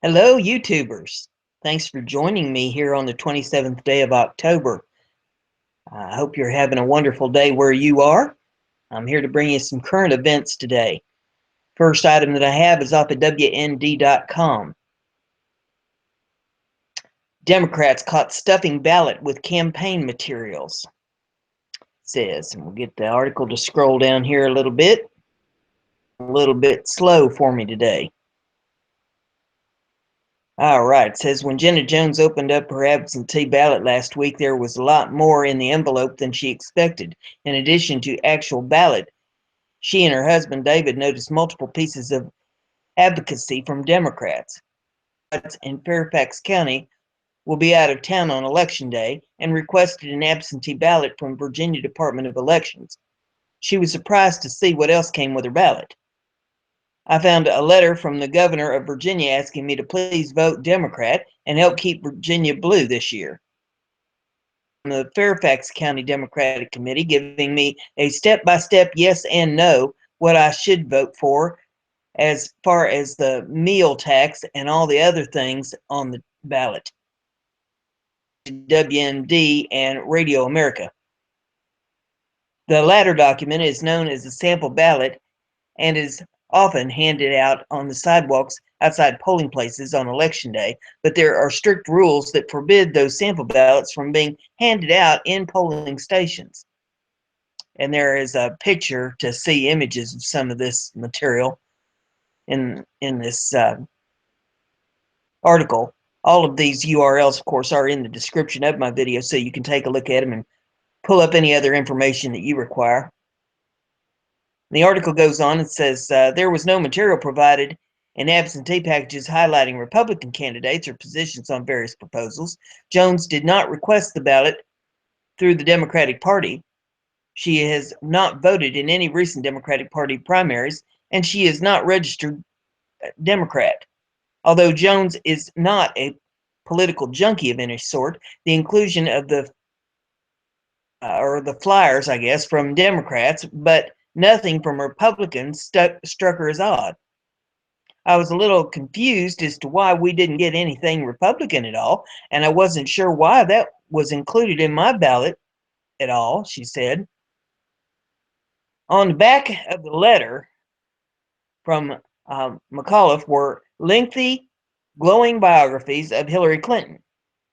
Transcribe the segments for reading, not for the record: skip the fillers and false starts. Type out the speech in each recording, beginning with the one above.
Hello, YouTubers. Thanks for joining me here on the 27th day of October. I hope you're having a wonderful day where you are. I'm here to bring you some current events today. First item that I have is off at WND.com. Democrats caught stuffing ballot with campaign materials. It says, and we'll get the article to scroll down here a little bit slow for me today. All right, it says when Jenna Jones opened up her absentee ballot last week, there was a lot more in the envelope than she expected. In addition to actual ballot, she and her husband David noticed multiple pieces of advocacy from Democrats. In Fairfax County will be out of town on Election Day and requested an absentee ballot from Virginia Department of Elections. She was surprised to see what else came with her ballot. I found a letter from the governor of Virginia asking me to please vote Democrat and help keep Virginia blue this year. The Fairfax County Democratic Committee giving me a step-by-step yes and no what I should vote for as far as the meal tax and all the other things on the ballot. WND and Radio America. The latter document is known as a sample ballot and is often handed out on the sidewalks outside polling places on Election Day, but there are strict rules that forbid those sample ballots from being handed out in polling stations. And there is a picture to see images of some of this material in this article. All of these URLs, of course, are in the description of my video, so you can take a look at them and pull up any other information that you require. The article goes on and says there was no material provided in absentee packages highlighting Republican candidates or positions on various proposals. Jones did not request the ballot through the Democratic Party. She has not voted in any recent Democratic Party primaries, and she is not registered Democrat. Although Jones is not a political junkie of any sort, the inclusion of the flyers, I guess, from Democrats, but nothing from Republicans struck her as odd. I was a little confused as to why we didn't get anything Republican at all, and I wasn't sure why that was included in my ballot at all, she said. On the back of the letter from McAuliffe were lengthy, glowing biographies of Hillary Clinton,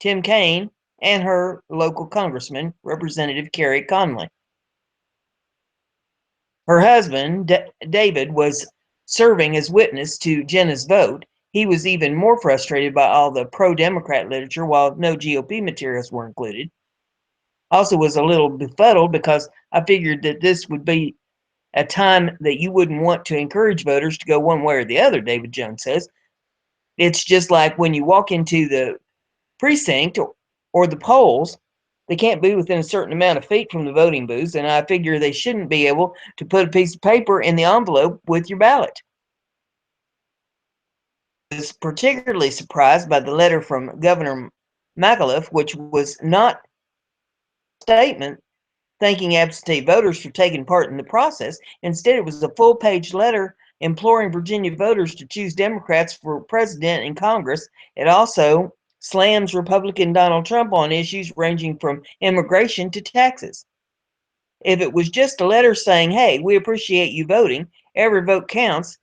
Tim Kaine, and her local congressman, Representative Kerry Conley. Her husband, David, was serving as witness to Jenna's vote. He was even more frustrated by all the pro-Democrat literature while no GOP materials were included. Also was a little befuddled because I figured that this would be a time that you wouldn't want to encourage voters to go one way or the other, David Jones says. It's just like when you walk into the precinct or the polls, they can't be within a certain amount of feet from the voting booths, and I figure they shouldn't be able to put a piece of paper in the envelope with your ballot. I was particularly surprised by the letter from Governor McAuliffe, which was not a statement thanking absentee voters for taking part in the process. Instead, it was a full-page letter imploring Virginia voters to choose Democrats for president and Congress. It also slams Republican Donald Trump on issues ranging from immigration to taxes. If it was just a letter saying, hey, we appreciate you voting, every vote counts,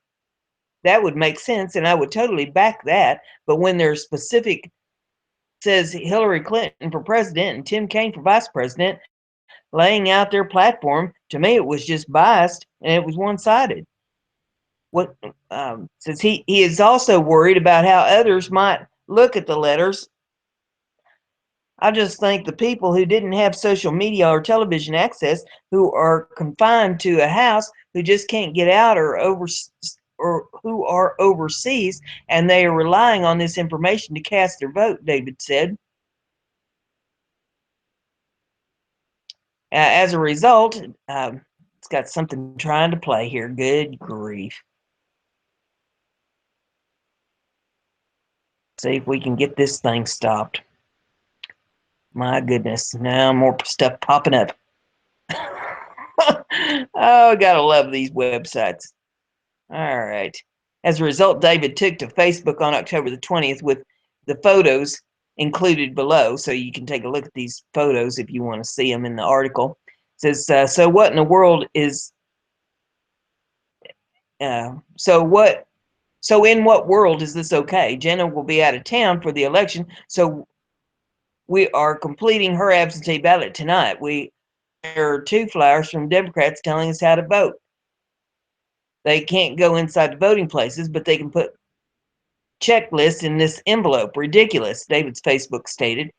that would make sense, and I would totally back that. But when there's specific, says Hillary Clinton for president and Tim Kaine for vice president, laying out their platform, to me it was just biased and it was one-sided. What says he is also worried about how others might look at the letters. I just think the people who didn't have social media or television access, who are confined to a house, who just can't get out or who are overseas, and they are relying on this information to cast their vote, David said. As a result, it's got something trying to play here. Good grief. See if we can get this thing stopped. My goodness, now more stuff popping up. Oh, gotta love these websites. All right. As a result, David took to Facebook on October the 20th with the photos included below, so you can take a look at these photos if you want to see them in the article. It says, so what in the world is, so in what world is this okay? Jenna will be out of town for the election, so we are completing her absentee ballot tonight. There are 2 flyers from Democrats telling us how to vote. They can't go inside the voting places, but they can put checklists in this envelope. Ridiculous, David's Facebook stated.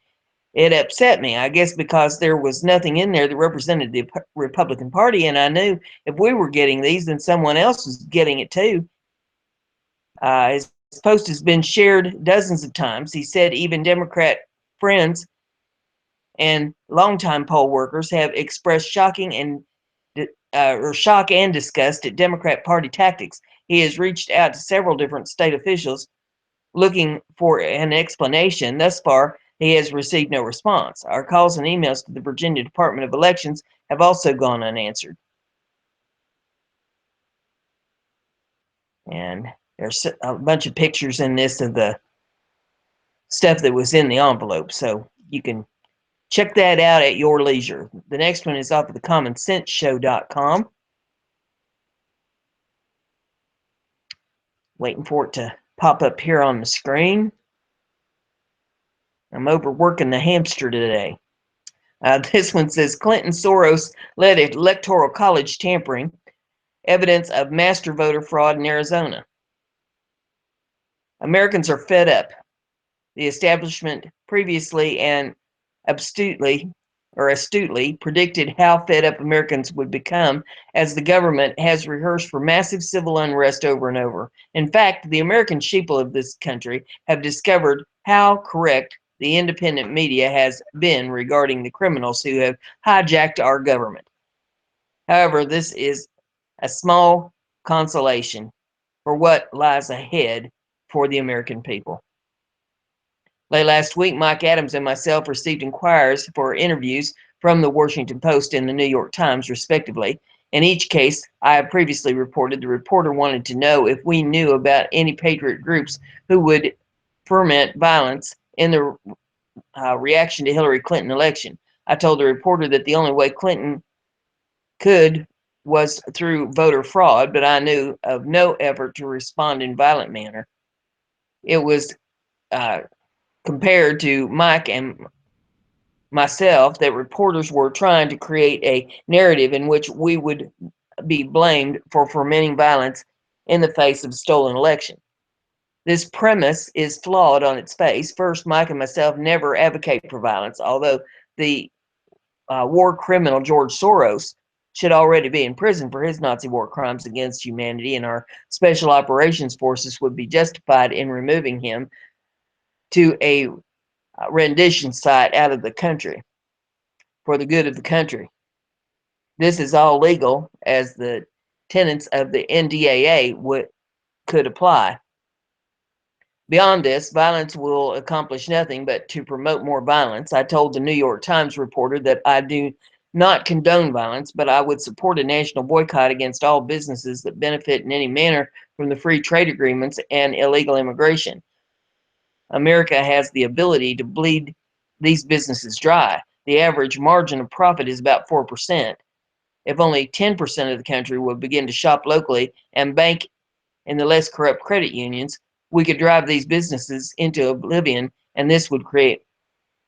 It upset me, I guess, because there was nothing in there that represented the Republican Party, and I knew if we were getting these, then someone else was getting it too. His post has been shared dozens of times. He said even Democrat friends and longtime poll workers have expressed shock and disgust at Democrat Party tactics. He has reached out to several different state officials looking for an explanation. Thus far, he has received no response. Our calls and emails to the Virginia Department of Elections have also gone unanswered. And there's a bunch of pictures in this of the stuff that was in the envelope, so you can check that out at your leisure. The next one is off of the commonsenseshow.com. Waiting for it to pop up here on the screen. I'm overworking the hamster today. This one says Clinton Soros led electoral college tampering, evidence of master voter fraud in Arizona. Americans are fed up. The establishment previously and astutely predicted how fed up Americans would become as the government has rehearsed for massive civil unrest over and over. In fact, the American sheeple of this country have discovered how correct the independent media has been regarding the criminals who have hijacked our government. However, this is a small consolation for what lies ahead for the American people. Late last week, Mike Adams and myself received inquiries for interviews from the Washington Post and the New York Times, respectively. In each case, I have previously reported the reporter wanted to know if we knew about any patriot groups who would foment violence in the reaction to Hillary Clinton election. I told the reporter that the only way Clinton could was through voter fraud, but I knew of no effort to respond in violent manner. It was compared to Mike and myself that reporters were trying to create a narrative in which we would be blamed for fomenting violence in the face of a stolen election. This premise is flawed on its face. First, Mike and myself never advocate for violence, although the war criminal George Soros should already be in prison for his Nazi war crimes against humanity, and our special operations forces would be justified in removing him to a rendition site out of the country for the good of the country. This is all legal as the tenets of the NDAA could apply. Beyond this, violence will accomplish nothing but to promote more violence. I told the New York Times reporter that I do not condone violence, but I would support a national boycott against all businesses that benefit in any manner from the free trade agreements and illegal immigration. America has the ability to bleed these businesses dry. The average margin of profit is about 4%. If only 10% of the country would begin to shop locally and bank in the less corrupt credit unions, we could drive these businesses into oblivion, and this would create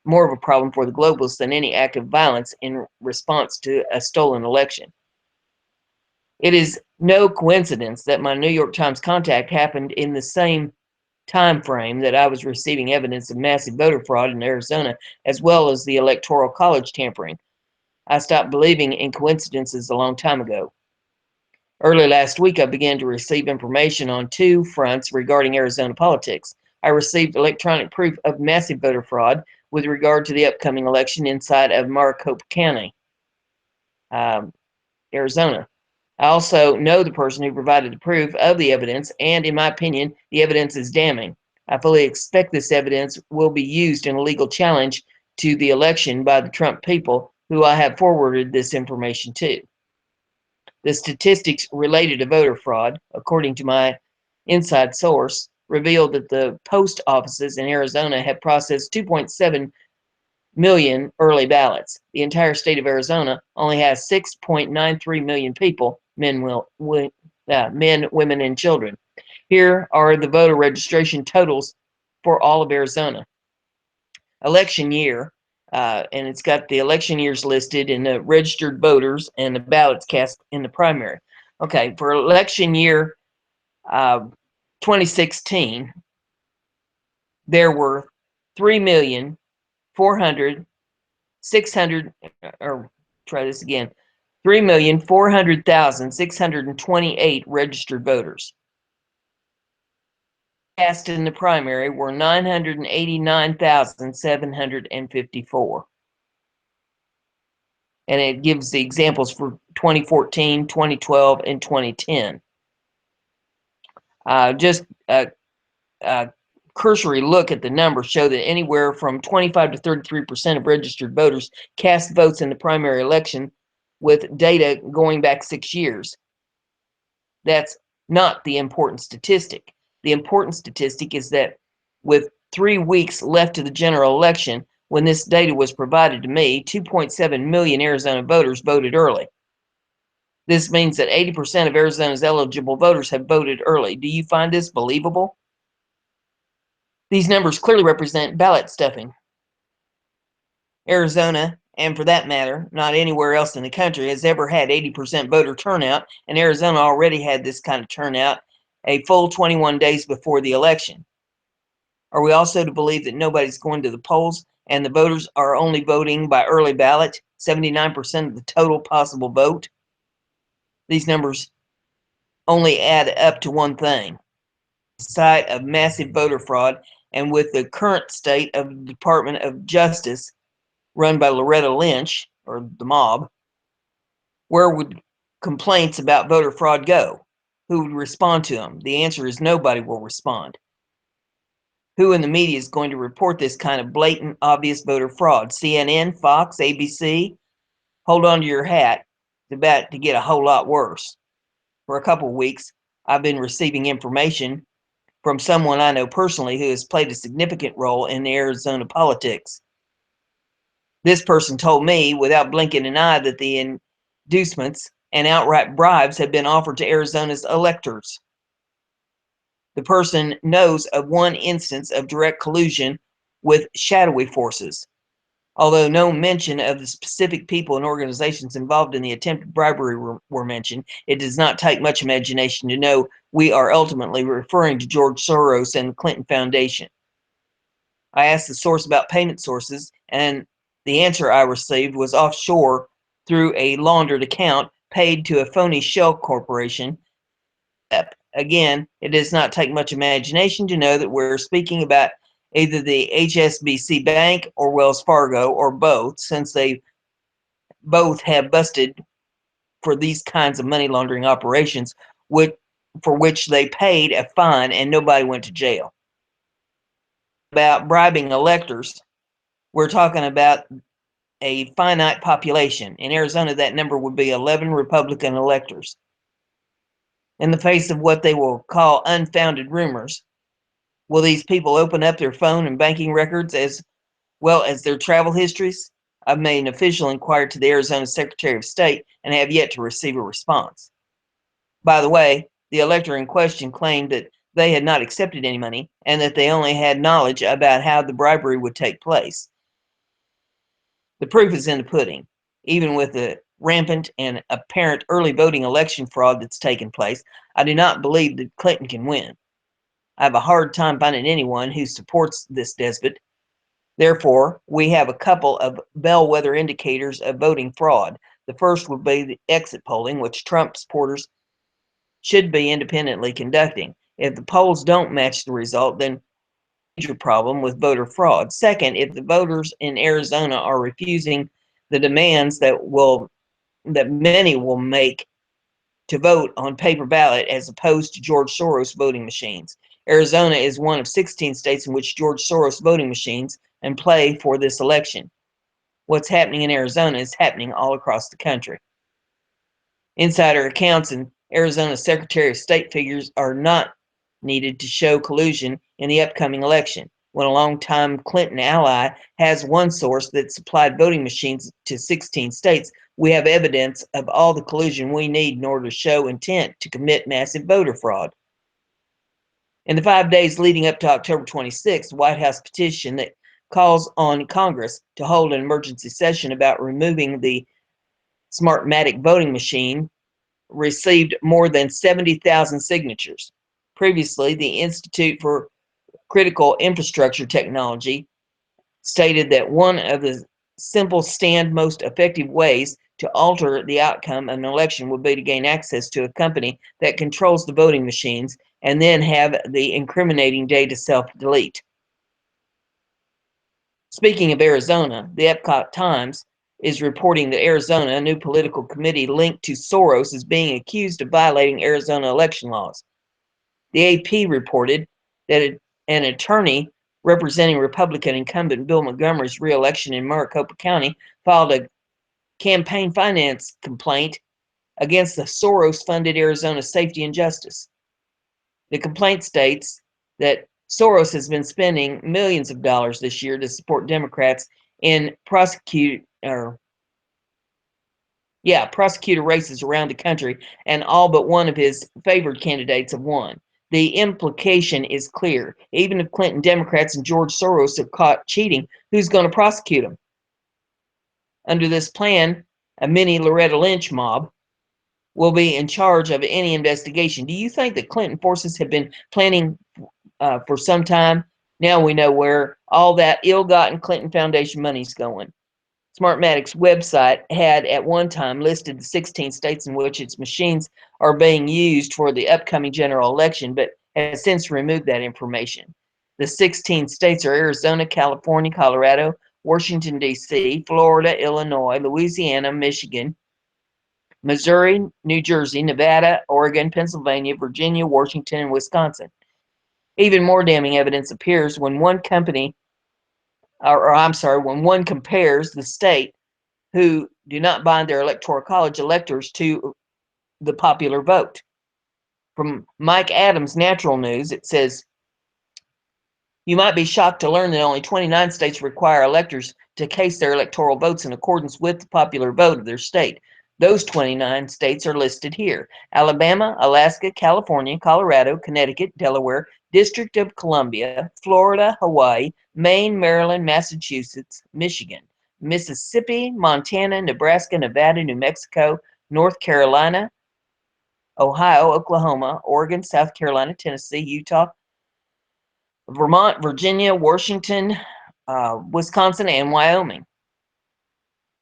more of a problem for the globalists than any act of violence in response to a stolen election. It is no coincidence that my New York Times contact happened in the same time frame that I was receiving evidence of massive voter fraud in Arizona, as well as the electoral college tampering. I stopped believing in coincidences a long time ago. Early last week, I began to receive information on 2 fronts regarding Arizona politics. I received electronic proof of massive voter fraud with regard to the upcoming election inside of Maricopa County, Arizona. I also know the person who provided the proof of the evidence, and in my opinion, the evidence is damning. I fully expect this evidence will be used in a legal challenge to the election by the Trump people, who I have forwarded this information to. The statistics related to voter fraud, according to my inside source revealed that the post offices in Arizona have processed 2.7 million early ballots. The entire state of Arizona only has 6.93 million people, men, women, and children. Here are the voter registration totals for all of Arizona. Election year, and it's got the election years listed and the registered voters and the ballots cast in the primary. Okay, for election year 2016, there were 3,400,600, or try this again, 3,400,628 registered voters. Cast in the primary were 989,754. And it gives the examples for 2014, 2012, and 2010. Just a cursory look at the numbers show that anywhere from 25 to 33% of registered voters cast votes in the primary election, with data going back 6 years. That's not the important statistic. The important statistic is that with 3 weeks left to the general election, when this data was provided to me, 2.7 million Arizona voters voted early. This means that 80% of Arizona's eligible voters have voted early. Do you find this believable? These numbers clearly represent ballot stuffing. Arizona, and for that matter, not anywhere else in the country, has ever had 80% voter turnout, and Arizona already had this kind of turnout a full 21 days before the election. Are we also to believe that nobody's going to the polls and the voters are only voting by early ballot, 79% of the total possible vote? These numbers only add up to one thing: the site of massive voter fraud, and with the current state of the Department of Justice run by Loretta Lynch, or the mob, where would complaints about voter fraud go? Who would respond to them? The answer is nobody will respond. Who in the media is going to report this kind of blatant, obvious voter fraud? CNN, Fox, ABC? Hold on to your hat. It's about to get a whole lot worse. For a couple of weeks, I've been receiving information from someone I know personally who has played a significant role in Arizona politics. This person told me, without blinking an eye, that the inducements and outright bribes have been offered to Arizona's electors. The person knows of one instance of direct collusion with shadowy forces. Although no mention of the specific people and organizations involved in the attempted bribery were mentioned, it does not take much imagination to know we are ultimately referring to George Soros and the Clinton Foundation. I asked the source about payment sources, and the answer I received was offshore through a laundered account paid to a phony shell corporation. Again, it does not take much imagination to know that we're speaking about either the HSBC Bank or Wells Fargo, or both, since they both have busted for these kinds of money laundering operations, for which they paid a fine and nobody went to jail. About bribing electors, we're talking about a finite population. In Arizona, that number would be 11 Republican electors. In the face of what they will call unfounded rumors, will these people open up their phone and banking records as well as their travel histories? I've made an official inquiry to the Arizona Secretary of State and have yet to receive a response. By the way, the elector in question claimed that they had not accepted any money and that they only had knowledge about how the bribery would take place. The proof is in the pudding. Even with the rampant and apparent early voting election fraud that's taken place, I do not believe that Clinton can win. I have a hard time finding anyone who supports this despot. Therefore, we have a couple of bellwether indicators of voting fraud. The first would be the exit polling, which Trump supporters should be independently conducting. If the polls don't match the result, then major problem with voter fraud. Second, if the voters in Arizona are refusing the demands that many will make to vote on paper ballot as opposed to George Soros voting machines. Arizona is one of 16 states in which George Soros voting machines and play for this election. What's happening in Arizona is happening all across the country. Insider accounts and Arizona Secretary of State figures are not needed to show collusion in the upcoming election. When a longtime Clinton ally has one source that supplied voting machines to 16 states, we have evidence of all the collusion we need in order to show intent to commit massive voter fraud. In the 5 days leading up to October 26th, the White House petition that calls on Congress to hold an emergency session about removing the Smartmatic voting machine received more than 70,000 signatures. Previously, the Institute for Critical Infrastructure Technology stated that one of the simple stand most effective ways to alter the outcome of an election would be to gain access to a company that controls the voting machines and then have the incriminating data self-delete. Speaking of Arizona, the Epcot Times is reporting that Arizona, a new political committee linked to Soros, is being accused of violating Arizona election laws. The AP reported that an attorney representing Republican incumbent Bill Montgomery's re-election in Maricopa County filed a campaign finance complaint against the Soros-funded Arizona Safety and Justice. The complaint states that Soros has been spending millions of dollars this year to support Democrats in prosecutor races around the country, and all but one of his favored candidates have won. The implication is clear. Even if Clinton Democrats and George Soros are caught cheating, who's going to prosecute them? Under this plan, a mini Loretta Lynch mob will be in charge of any investigation. Do you think that Clinton forces have been planning for some time? Now we know where all that ill-gotten Clinton Foundation money is going. Smartmatic's website had at one time listed the 16 states in which its machines are being used for the upcoming general election, but has since removed that information. The 16 states are Arizona, California, Colorado, Washington, D.C., Florida, Illinois, Louisiana, Michigan, Missouri, New Jersey, Nevada, Oregon, Pennsylvania, Virginia, Washington, and Wisconsin. Even more damning evidence appears when one compares the state who do not bind their electoral college electors to the popular vote. From Mike Adams' Natural News, it says, you might be shocked to learn that only 29 states require electors to cast their electoral votes in accordance with the popular vote of their state. Those 29 states are listed here: Alabama, Alaska, California, Colorado, Connecticut, Delaware, District of Columbia, Florida, Hawaii, Maine, Maryland, Massachusetts, Michigan, Mississippi, Montana, Nebraska, Nevada, New Mexico, North Carolina, Ohio, Oklahoma, Oregon, South Carolina, Tennessee, Utah, Vermont, Virginia, Washington, Wisconsin, and Wyoming.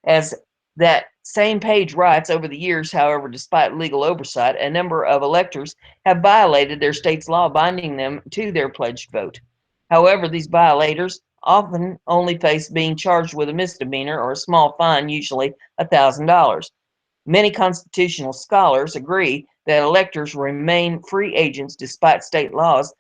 As that same page writes, over the years, however, despite legal oversight, a number of electors have violated their state's law binding them to their pledged vote. However, these violators often only face being charged with a misdemeanor or a small fine, usually $1,000. Many constitutional scholars agree that electors remain free agents despite state laws,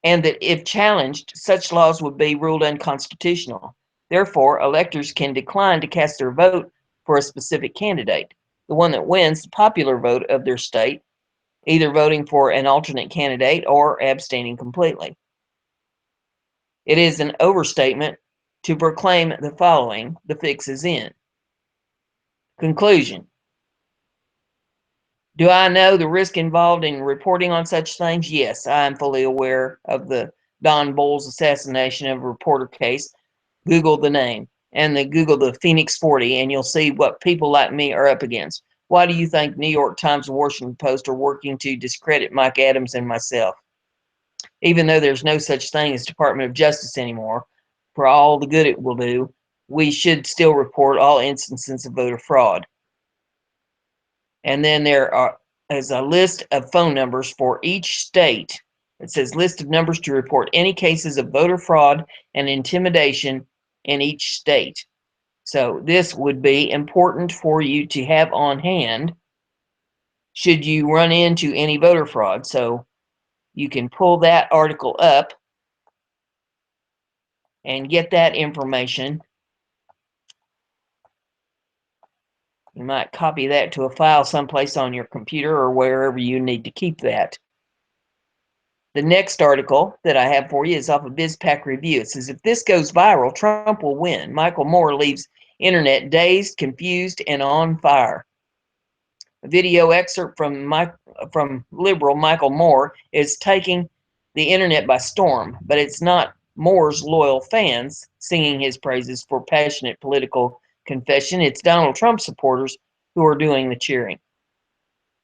and that if challenged, such laws would be ruled unconstitutional. Therefore, electors can decline to cast their vote for a specific candidate, the one that wins the popular vote of their state, either voting for an alternate candidate or abstaining completely. It is an overstatement to proclaim the following: the fix is in. Conclusion. Do I know the risk involved in reporting on such things? Yes, I am fully aware of the Don Bolles assassination of a reporter case. Google the name and then Google the Phoenix 40 and you'll see what people like me are up against. Why do you think New York Times and Washington Post are working to discredit Mike Adams and myself? Even though there's no such thing as Department of Justice anymore, for all the good it will do, we should still report all instances of voter fraud. And then is a list of phone numbers for each state. It says list of numbers to report any cases of voter fraud and intimidation in each state. So this would be important for you to have on hand should you run into any voter fraud. So you can pull that article up and get that information. You might copy that to a file someplace on your computer or wherever you need to keep that. The next article that I have for you is off of BizPack Review. It says, if this goes viral, Trump will win. Michael Moore leaves internet dazed, confused, and on fire. A video excerpt from liberal Michael Moore is taking the internet by storm, but it's not Moore's loyal fans singing his praises for passionate political confession. It's Donald Trump supporters who are doing the cheering.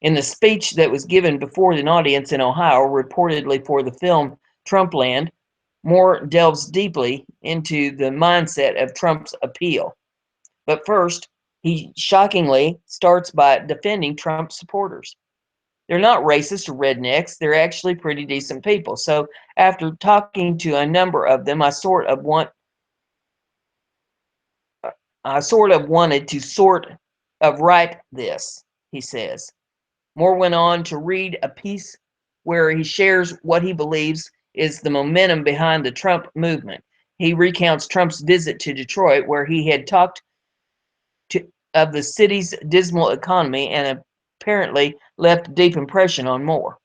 In the speech that was given before an audience in Ohio, reportedly for the film Trumpland, Moore delves deeply into the mindset of Trump's appeal. But first, he shockingly starts by defending Trump supporters. They're not racist or rednecks. They're actually pretty decent people. So after talking to a number of them, I sort of wanted to sort of write this, he says. Moore went on to read a piece where he shares what he believes is the momentum behind the Trump movement. He recounts Trump's visit to Detroit, where he had talked of the city's dismal economy and apparently left a deep impression on Moore.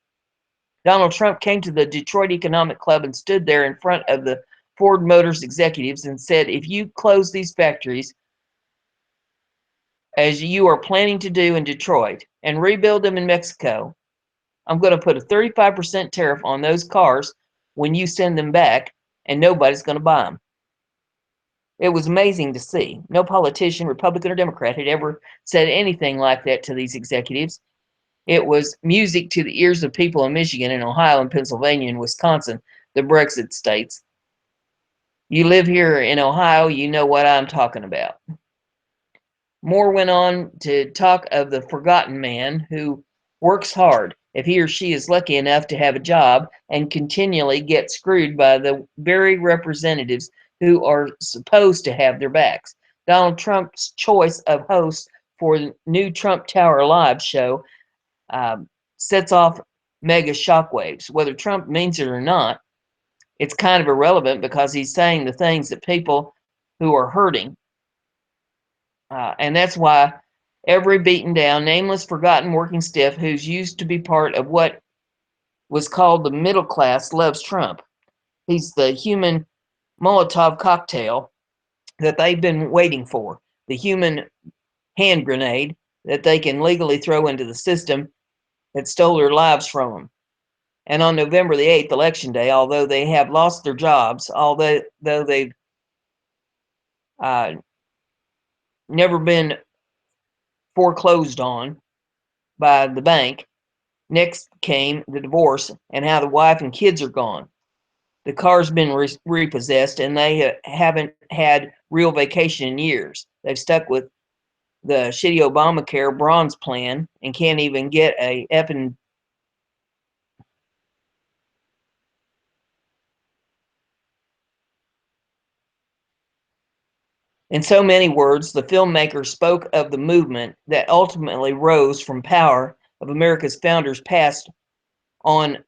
Donald Trump came to the Detroit Economic Club and stood there in front of the Ford Motors executives and said, if you close these factories, as you are planning to do in Detroit, and rebuild them in Mexico, I'm going to put a 35% tariff on those cars when you send them back, and nobody's going to buy them. It was amazing to see. No politician, Republican or Democrat, had ever said anything like that to these executives. It was music to the ears of people in Michigan and Ohio and Pennsylvania and Wisconsin, the Brexit states. You live here in Ohio, you know what I'm talking about. Moore went on to talk of the forgotten man who works hard if he or she is lucky enough to have a job and continually gets screwed by the very representatives who are supposed to have their backs. Donald Trump's choice of host for the new Trump Tower Live show sets off mega shockwaves. Whether Trump means it or not, it's kind of irrelevant because he's saying the things that people who are hurting. And that's why every beaten down, nameless, forgotten working stiff who's used to be part of what was called the middle class loves Trump. He's the human Molotov cocktail that they've been waiting for, the human hand grenade that they can legally throw into the system that stole their lives from them. And on November the 8th, Election Day, although they have lost their jobs, although they've never been foreclosed on by the bank, next came the divorce and how the wife and kids are gone. The car's been repossessed and they haven't had real vacation in years. They've stuck with the shitty Obamacare bronze plan and can't even get a effing. In so many words, the filmmaker spoke of the movement that ultimately rose from power of America's founders passed on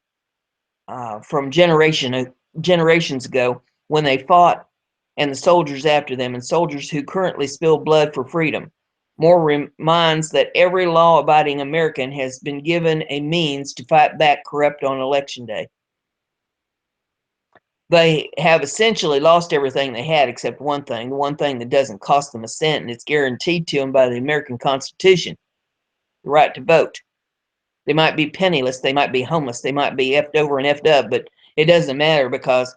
from generations ago when they fought, and the soldiers after them, and soldiers who currently spill blood for freedom. Moore reminds that every law-abiding American has been given a means to fight back corrupt on Election Day. They have essentially lost everything they had except one thing, the one thing that doesn't cost them a cent, and it's guaranteed to them by the American Constitution, the right to vote. They might be penniless, they might be homeless, they might be effed over and effed up, but it doesn't matter because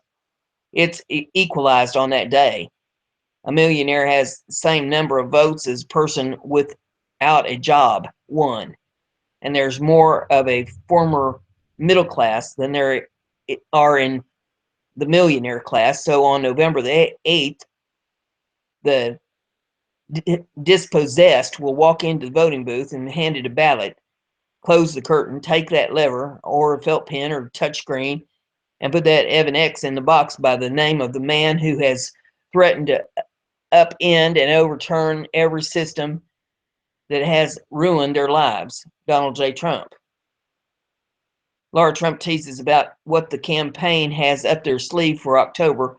it's equalized on that day. A millionaire has the same number of votes as a person without a job, one. And there's more of a former middle class than there are in the millionaire class. So on November the 8th, the dispossessed will walk into the voting booth and hand it a ballot, close the curtain, take that lever or a felt pen or touch screen, and put that Evan X in the box by the name of the man who has threatened to upend and overturn every system that has ruined their lives, Donald J. Trump. Laura Trump teases about what the campaign has up their sleeve for October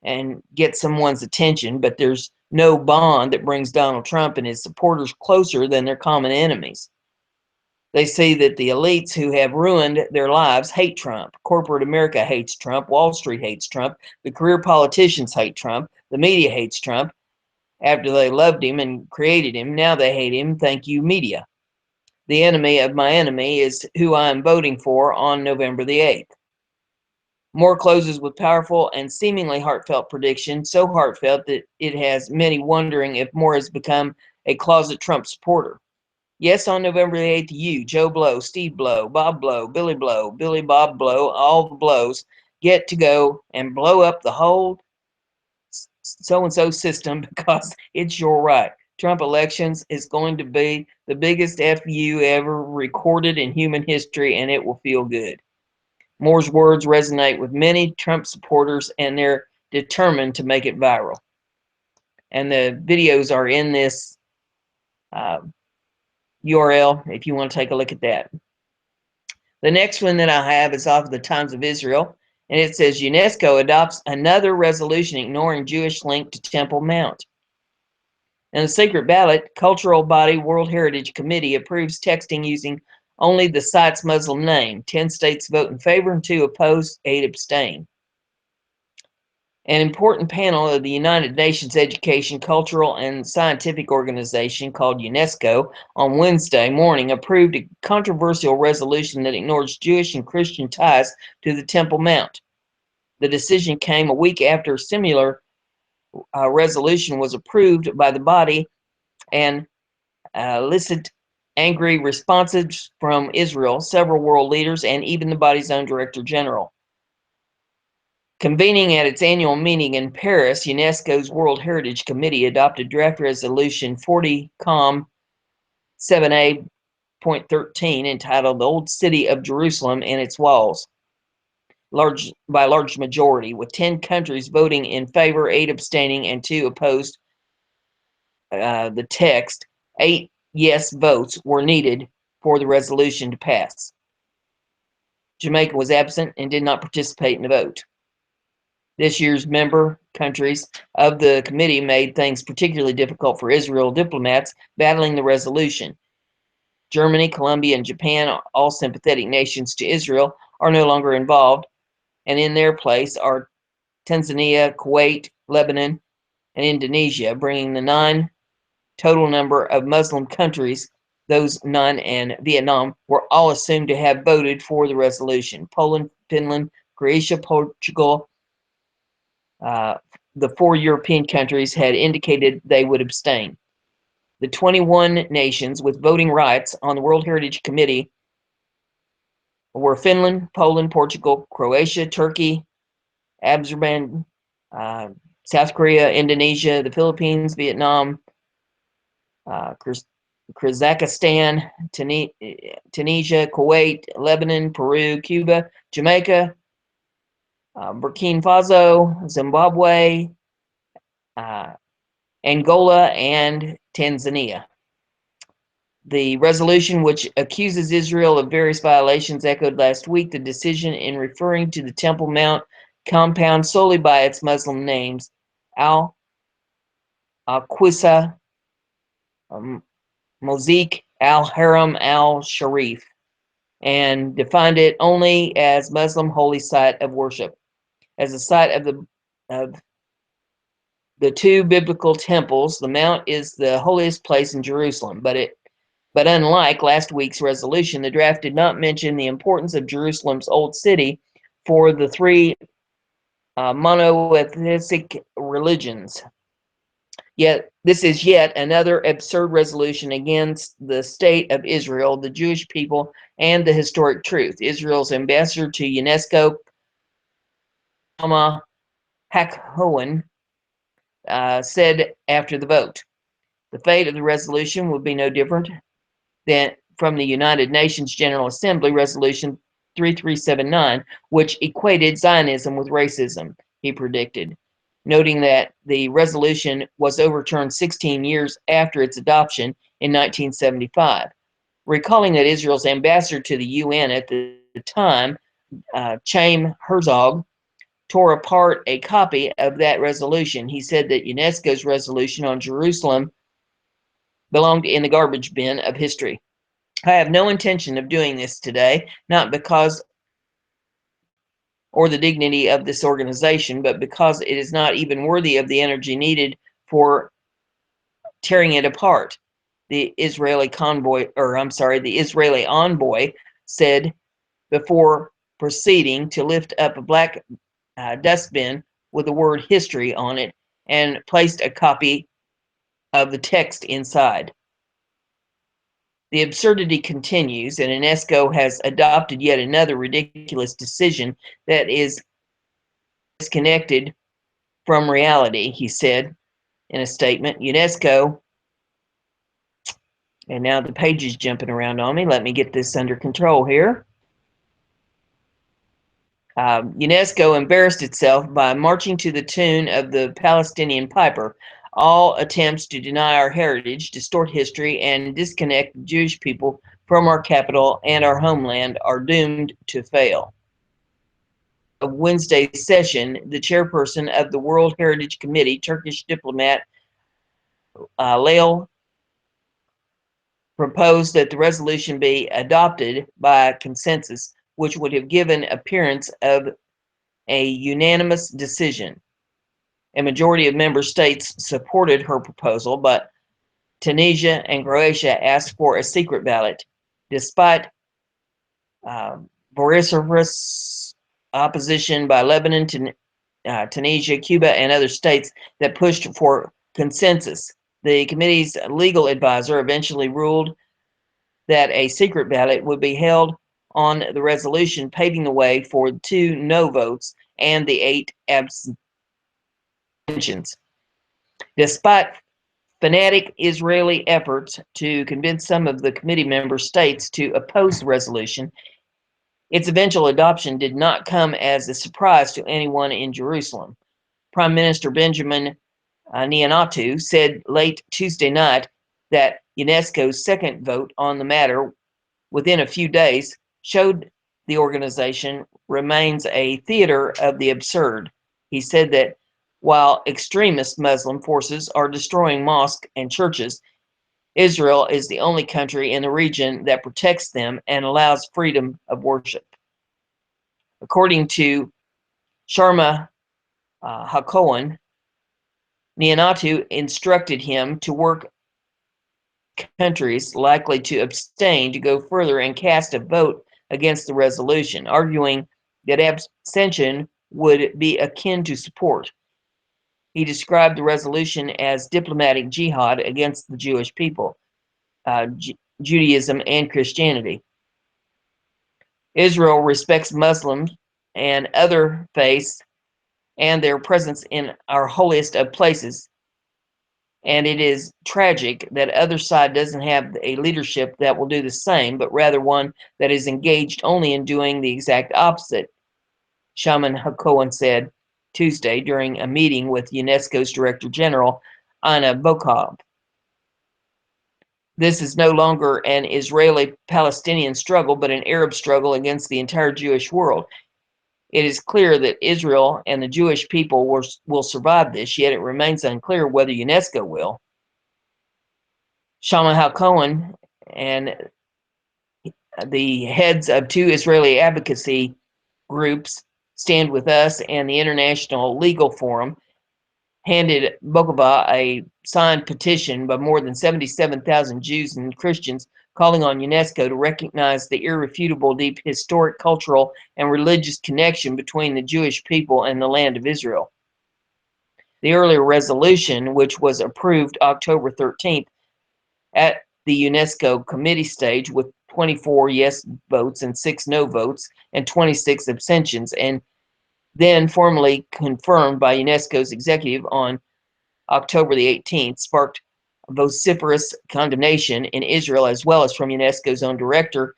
and get someone's attention, but there's no bond that brings Donald Trump and his supporters closer than their common enemies. They see that the elites who have ruined their lives hate Trump. Corporate America hates Trump. Wall Street hates Trump. The career politicians hate Trump. The media hates Trump. After they loved him and created him, now they hate him. Thank you, media. The enemy of my enemy is who I am voting for on November the 8th. Moore closes with powerful and seemingly heartfelt prediction, so heartfelt that it has many wondering if Moore has become a closet Trump supporter. Yes, on November the 8th, you, Joe Blow, Steve Blow, Bob Blow, Billy Bob Blow, all the Blows, get to go and blow up the whole so-and-so system because it's your right. Trump elections is going to be the biggest FU ever recorded in human history, and it will feel good. Moore's words resonate with many Trump supporters, and they're determined to make it viral. And the videos are in this URL if you want to take a look at that. The next one that I have is off of the Times of Israel, and it says UNESCO adopts another resolution ignoring Jewish link to Temple Mount. And the secret ballot, cultural body World Heritage Committee approves texting using only the site's Muslim name. 10 states vote in favor and 2 oppose, 8 abstain. An important panel of the United Nations Education, Cultural, and Scientific Organization called UNESCO on Wednesday morning approved a controversial resolution that ignores Jewish and Christian ties to the Temple Mount. The decision came a week after a similar resolution was approved by the body and elicited angry responses from Israel, several world leaders, and even the body's own director general. Convening at its annual meeting in Paris, UNESCO's World Heritage Committee adopted draft resolution 40-COM 7A.13 entitled "The Old City of Jerusalem and Its Walls," by large majority, with 10 countries voting in favor, 8 abstaining, and 2 opposed the text. 8 yes votes were needed for the resolution to pass. Jamaica was absent and did not participate in the vote. This year's member countries of the committee made things particularly difficult for Israel diplomats battling the resolution. Germany, Colombia, and Japan, all sympathetic nations to Israel, are no longer involved, and in their place are Tanzania, Kuwait, Lebanon, and Indonesia, bringing the 9 total number of Muslim countries. Those 9 and Vietnam were all assumed to have voted for the resolution. Poland, Finland, Croatia, Portugal, the 4 European countries had indicated they would abstain. The 21 nations with voting rights on the World Heritage Committee were Finland, Poland, Portugal, Croatia, Turkey, Azerbaijan, South Korea, Indonesia, the Philippines, Vietnam, Kazakhstan, Tunisia, Kuwait, Lebanon, Peru, Cuba, Jamaica, Burkina Faso, Zimbabwe, Angola, and Tanzania. The resolution, which accuses Israel of various violations, echoed last week the decision in referring to the Temple Mount compound solely by its Muslim names, Al-Aqsa, Mosque al-Haram al-Sharif, and defined it only as Muslim holy site of worship. As a site of the 2 biblical temples, the Mount is the holiest place in Jerusalem, but unlike last week's resolution, the draft did not mention the importance of Jerusalem's old city for the 3 monotheistic religions. Yet this is yet another absurd resolution against the state of Israel, the Jewish people, and the historic truth. Israel's ambassador to UNESCO, Alma Hakhoen, said after the vote, the fate of the resolution would be no different than from the United Nations General Assembly Resolution 3379, which equated Zionism with racism, he predicted, noting that the resolution was overturned 16 years after its adoption in 1975. Recalling that Israel's ambassador to the UN at the time, Chaim Herzog, tore apart a copy of that resolution. He said that UNESCO's resolution on Jerusalem belonged in the garbage bin of history. I have no intention of doing this today, not because or the dignity of this organization, but because it is not even worthy of the energy needed for tearing it apart. The Israeli envoy said before proceeding to lift up a black dustbin with the word history on it and placed a copy of the text inside. The absurdity continues, and UNESCO has adopted yet another ridiculous decision that is disconnected from reality, he said in a statement. UNESCO, and now the page is jumping around on me. Let me get this under control here. UNESCO embarrassed itself by marching to the tune of the Palestinian piper. All attempts to deny our heritage, distort history, and disconnect the Jewish people from our capital and our homeland are doomed to fail. Wednesday's session, the chairperson of the World Heritage Committee, Turkish diplomat Lail, proposed that the resolution be adopted by consensus, which would have given appearance of a unanimous decision. A majority of member states supported her proposal, but Tunisia and Croatia asked for a secret ballot, despite vociferous opposition by Lebanon, Tunisia, Cuba, and other states that pushed for consensus. The committee's legal advisor eventually ruled that a secret ballot would be held on the resolution, paving the way for 2 no votes and the 8 abstentions. Despite fanatic Israeli efforts to convince some of the committee member states to oppose the resolution, its eventual adoption did not come as a surprise to anyone in Jerusalem. Prime Minister Benjamin Netanyahu said late Tuesday night that UNESCO's second vote on the matter within a few days showed the organization remains a theater of the absurd. He said that while extremist Muslim forces are destroying mosques and churches, Israel is the only country in the region that protects them and allows freedom of worship. According to Sharma Hakohen, Netanyahu instructed him to work countries likely to abstain to go further and cast a vote against the resolution, arguing that abstention would be akin to support. He described the resolution as diplomatic jihad against the Jewish people, Judaism, and Christianity. Israel respects Muslims and other faiths and their presence in our holiest of places, and it is tragic that other side doesn't have a leadership that will do the same, but rather one that is engaged only in doing the exact opposite, Shaman Hakohen said Tuesday during a meeting with UNESCO's Director General, Anna Bokov. This is no longer an Israeli-Palestinian struggle, but an Arab struggle against the entire Jewish world. It is clear that Israel and the Jewish people will survive this, yet it remains unclear whether UNESCO will. Shama Hakohen and the heads of 2 Israeli advocacy groups, Stand With Us and the International Legal Forum, handed Bokova a signed petition by more than 77,000 Jews and Christians calling on UNESCO to recognize the irrefutable deep historic, cultural, and religious connection between the Jewish people and the land of Israel. The earlier resolution, which was approved October 13th at the UNESCO committee stage with 24 yes votes and 6 no votes and 26 abstentions, and then formally confirmed by UNESCO's executive on October the 18th, sparked vociferous condemnation in Israel as well as from UNESCO's own director,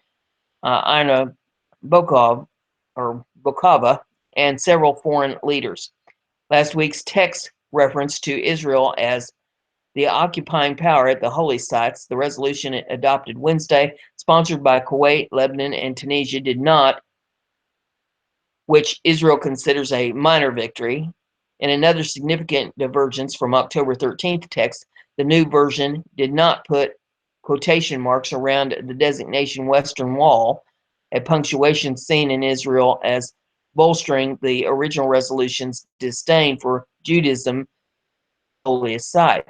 Anna Bokova, and several foreign leaders. Last week's text reference to Israel as the occupying power at the holy sites, the resolution adopted Wednesday, sponsored by Kuwait, Lebanon, and Tunisia, did not, which Israel considers a minor victory. In another significant divergence from October 13th text, the new version did not put quotation marks around the designation Western Wall, a punctuation seen in Israel as bolstering the original resolution's disdain for Judaism, holiest site.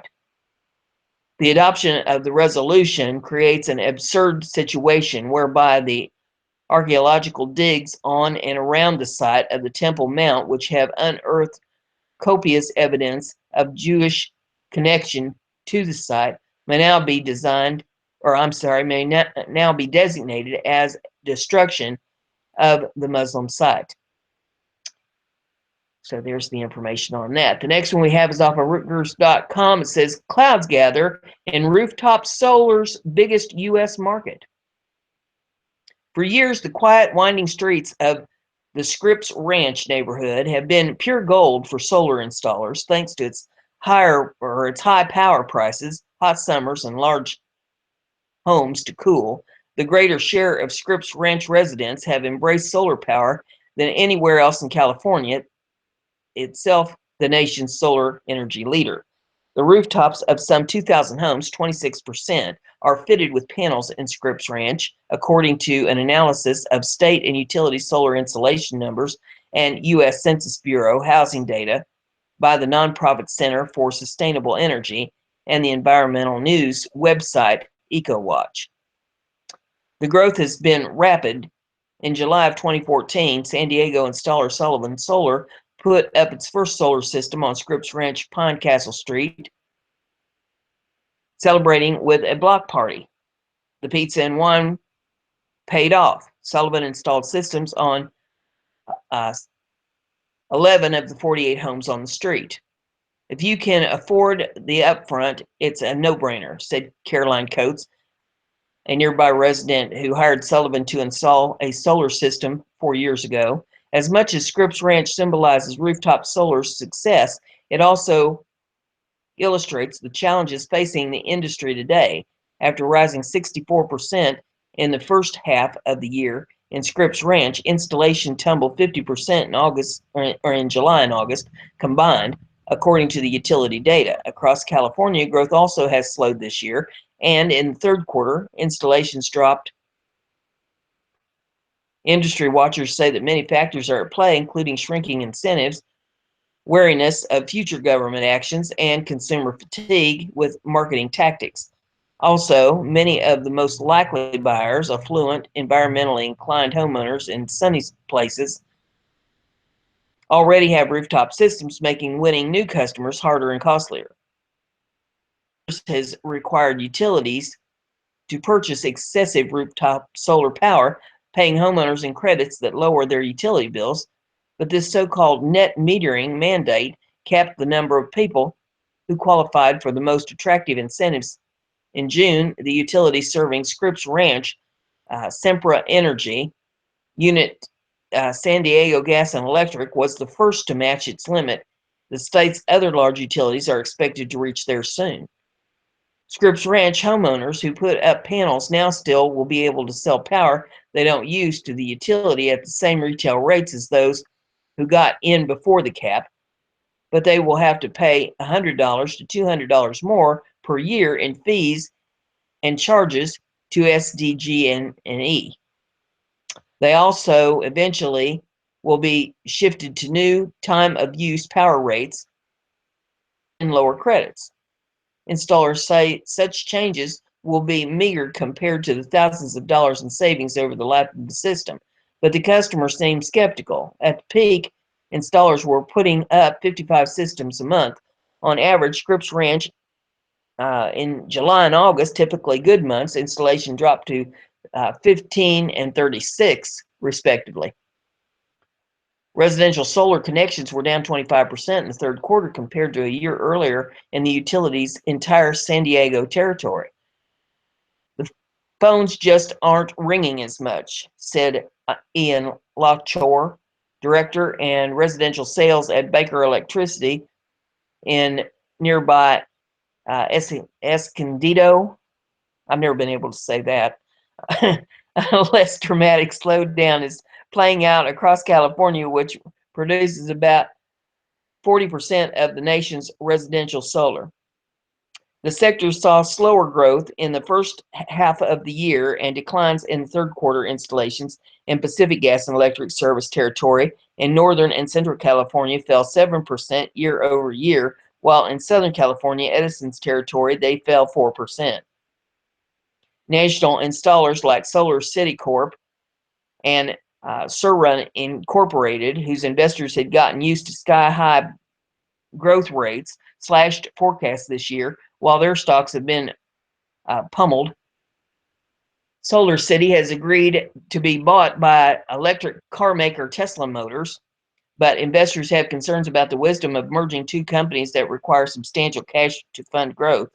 The adoption of the resolution creates an absurd situation whereby the archaeological digs on and around the site of the Temple Mount, which have unearthed copious evidence of Jewish connection to the site, may now be now be designated as destruction of the Muslim site. So there's the information on that. The next one we have is off of Rootgers.com. It says clouds gather in rooftop solar's biggest U.S. market. For years, the quiet, winding streets of the Scripps Ranch neighborhood have been pure gold for solar installers, thanks to its high power prices, hot summers, and large homes to cool. The greater share of Scripps Ranch residents have embraced solar power than anywhere else in California, itself the nation's solar energy leader. The rooftops of some 2,000 homes, 26%, are fitted with panels in Scripps Ranch, according to an analysis of state and utility solar installation numbers and U.S. Census Bureau housing data by the nonprofit Center for Sustainable Energy and the environmental news website EcoWatch. The growth has been rapid. In July of 2014, San Diego installer Sullivan Solar put up its first solar system on Scripps Ranch Pine Castle Street, celebrating with a block party. The pizza and wine paid off. Sullivan installed systems on 11 of the 48 homes on the street. If you can afford the upfront, it's a no-brainer, said Caroline Coates, a nearby resident who hired Sullivan to install a solar system 4 years ago. As much as Scripps Ranch symbolizes rooftop solar's success, it also illustrates the challenges facing the industry today. After rising 64% in the first half of the year in Scripps Ranch, installation tumbled 50% in August or in July and August combined, according to the utility data. Across California, growth also has slowed this year, and in the third quarter, installations dropped. Industry watchers say that many factors are at play, including shrinking incentives, wariness of future government actions, and consumer fatigue with marketing tactics. Also, many of the most likely buyers, affluent, environmentally inclined homeowners in sunny places, already have rooftop systems, making winning new customers harder and costlier. This has required utilities to purchase excessive rooftop solar power, paying homeowners in credits that lower their utility bills. But this so-called net metering mandate capped the number of people who qualified for the most attractive incentives. In June, the utility serving Scripps Ranch, Sempra Energy unit, San Diego Gas and Electric, was the first to match its limit. The state's other large utilities are expected to reach theirs soon. Scripps Ranch homeowners who put up panels now still will be able to sell power they don't use to the utility at the same retail rates as those who got in before the cap, but they will have to pay $100 to $200 more per year in fees and charges to SDG&E. They also eventually will be shifted to new time of use power rates and lower credits. Installers say such changes will be meager compared to the thousands of dollars in savings over the life of the system, but the customers seem skeptical. At the peak, installers were putting up 55 systems a month. On average, Scripps Ranch in July and August, typically good months, installation dropped to 15 and 36, respectively. Residential solar connections were down 25% in the third quarter compared to a year earlier in the utility's entire San Diego territory. The phones just aren't ringing as much, said Ian Lochore, director and residential sales at Baker Electricity in nearby Escondido. I've never been able to say that. A less dramatic slowdown is playing out across California, which produces about 40% of the nation's residential solar. The sector saw slower growth in the first half of the year and declines in third quarter installations in Pacific Gas and Electric Service territory. In Northern and Central California fell 7% year over year, while in Southern California, Edison's territory, they fell 4%. National installers like Solar City Corp and Surrun Incorporated, whose investors had gotten used to sky-high growth rates, slashed forecasts this year, while their stocks have been pummeled. Solar City has agreed to be bought by electric car maker Tesla Motors, but investors have concerns about the wisdom of merging two companies that require substantial cash to fund growth.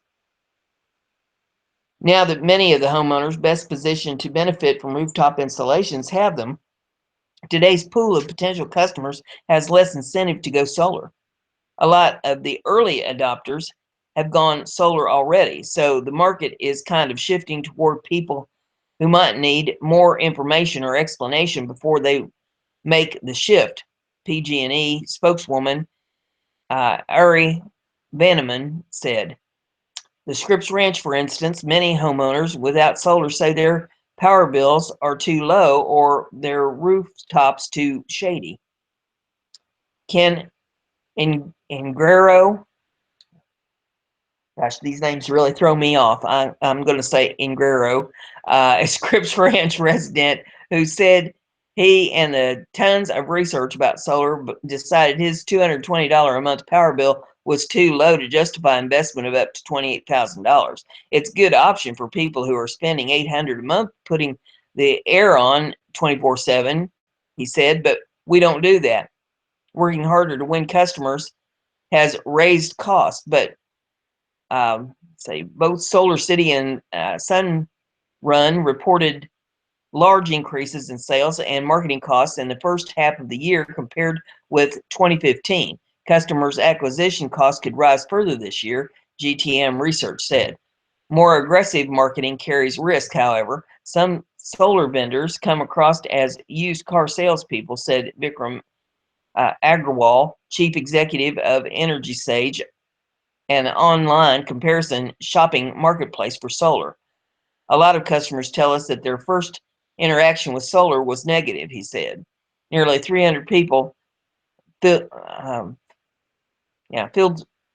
Now that many of the homeowners best positioned to benefit from rooftop installations have them, today's pool of potential customers has less incentive to go solar. A lot of the early adopters have gone solar already, so the market is kind of shifting toward people who might need more information or explanation before they make the shift. PG&E spokeswoman Ari Vanneman said. The Scripps Ranch, for instance, many homeowners without solar say their power bills are too low or their rooftops too shady. Ken Ingrero, gosh, these names really throw me off. I'm going to say Ingrero, a Scripps Ranch resident who said he and the tons of research about solar decided his $220 a month power bill was too low to justify investment of up to $28,000. It's a good option for people who are spending $800 a month putting the air on 24/7, he said, but we don't do that. Working harder to win customers has raised costs, but say both Solar City and Sunrun reported large increases in sales and marketing costs in the first half of the year compared with 2015. Customers' acquisition costs could rise further this year, GTM research said. More aggressive marketing carries risk, however. Some solar vendors come across as used car salespeople, said Vikram Agrawal, chief executive of Energy Sage, an online comparison shopping marketplace for solar. A lot of customers tell us that their first interaction with solar was negative, he said. Nearly 300 people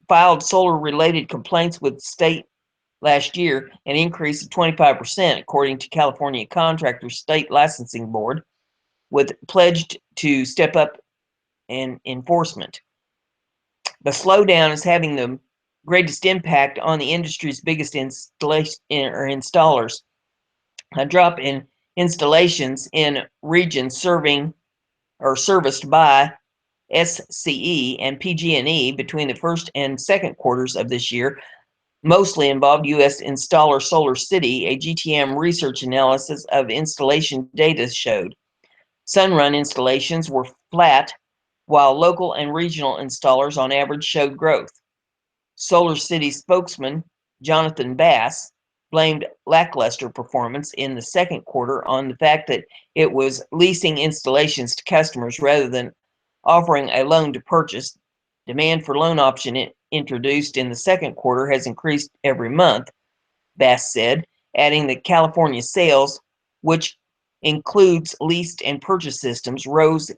filed solar-related complaints with state last year, an increase of 25%, according to California Contractors State Licensing Board, with pledged to step up in enforcement. The slowdown is having the greatest impact on the industry's biggest installers. A drop in installations in regions serving or serviced by SCE and PG&E between the first and second quarters of this year mostly involved U.S. installer Solar City. A GTM research analysis of installation data showed Sunrun installations were flat, while local and regional installers on average showed growth. Solar City spokesman Jonathan Bass blamed lackluster performance in the second quarter on the fact that it was leasing installations to customers rather than offering a loan to purchase. Demand for loan option introduced in the second quarter has increased every month, Bass said, adding that California sales, which includes leased and purchase systems, rose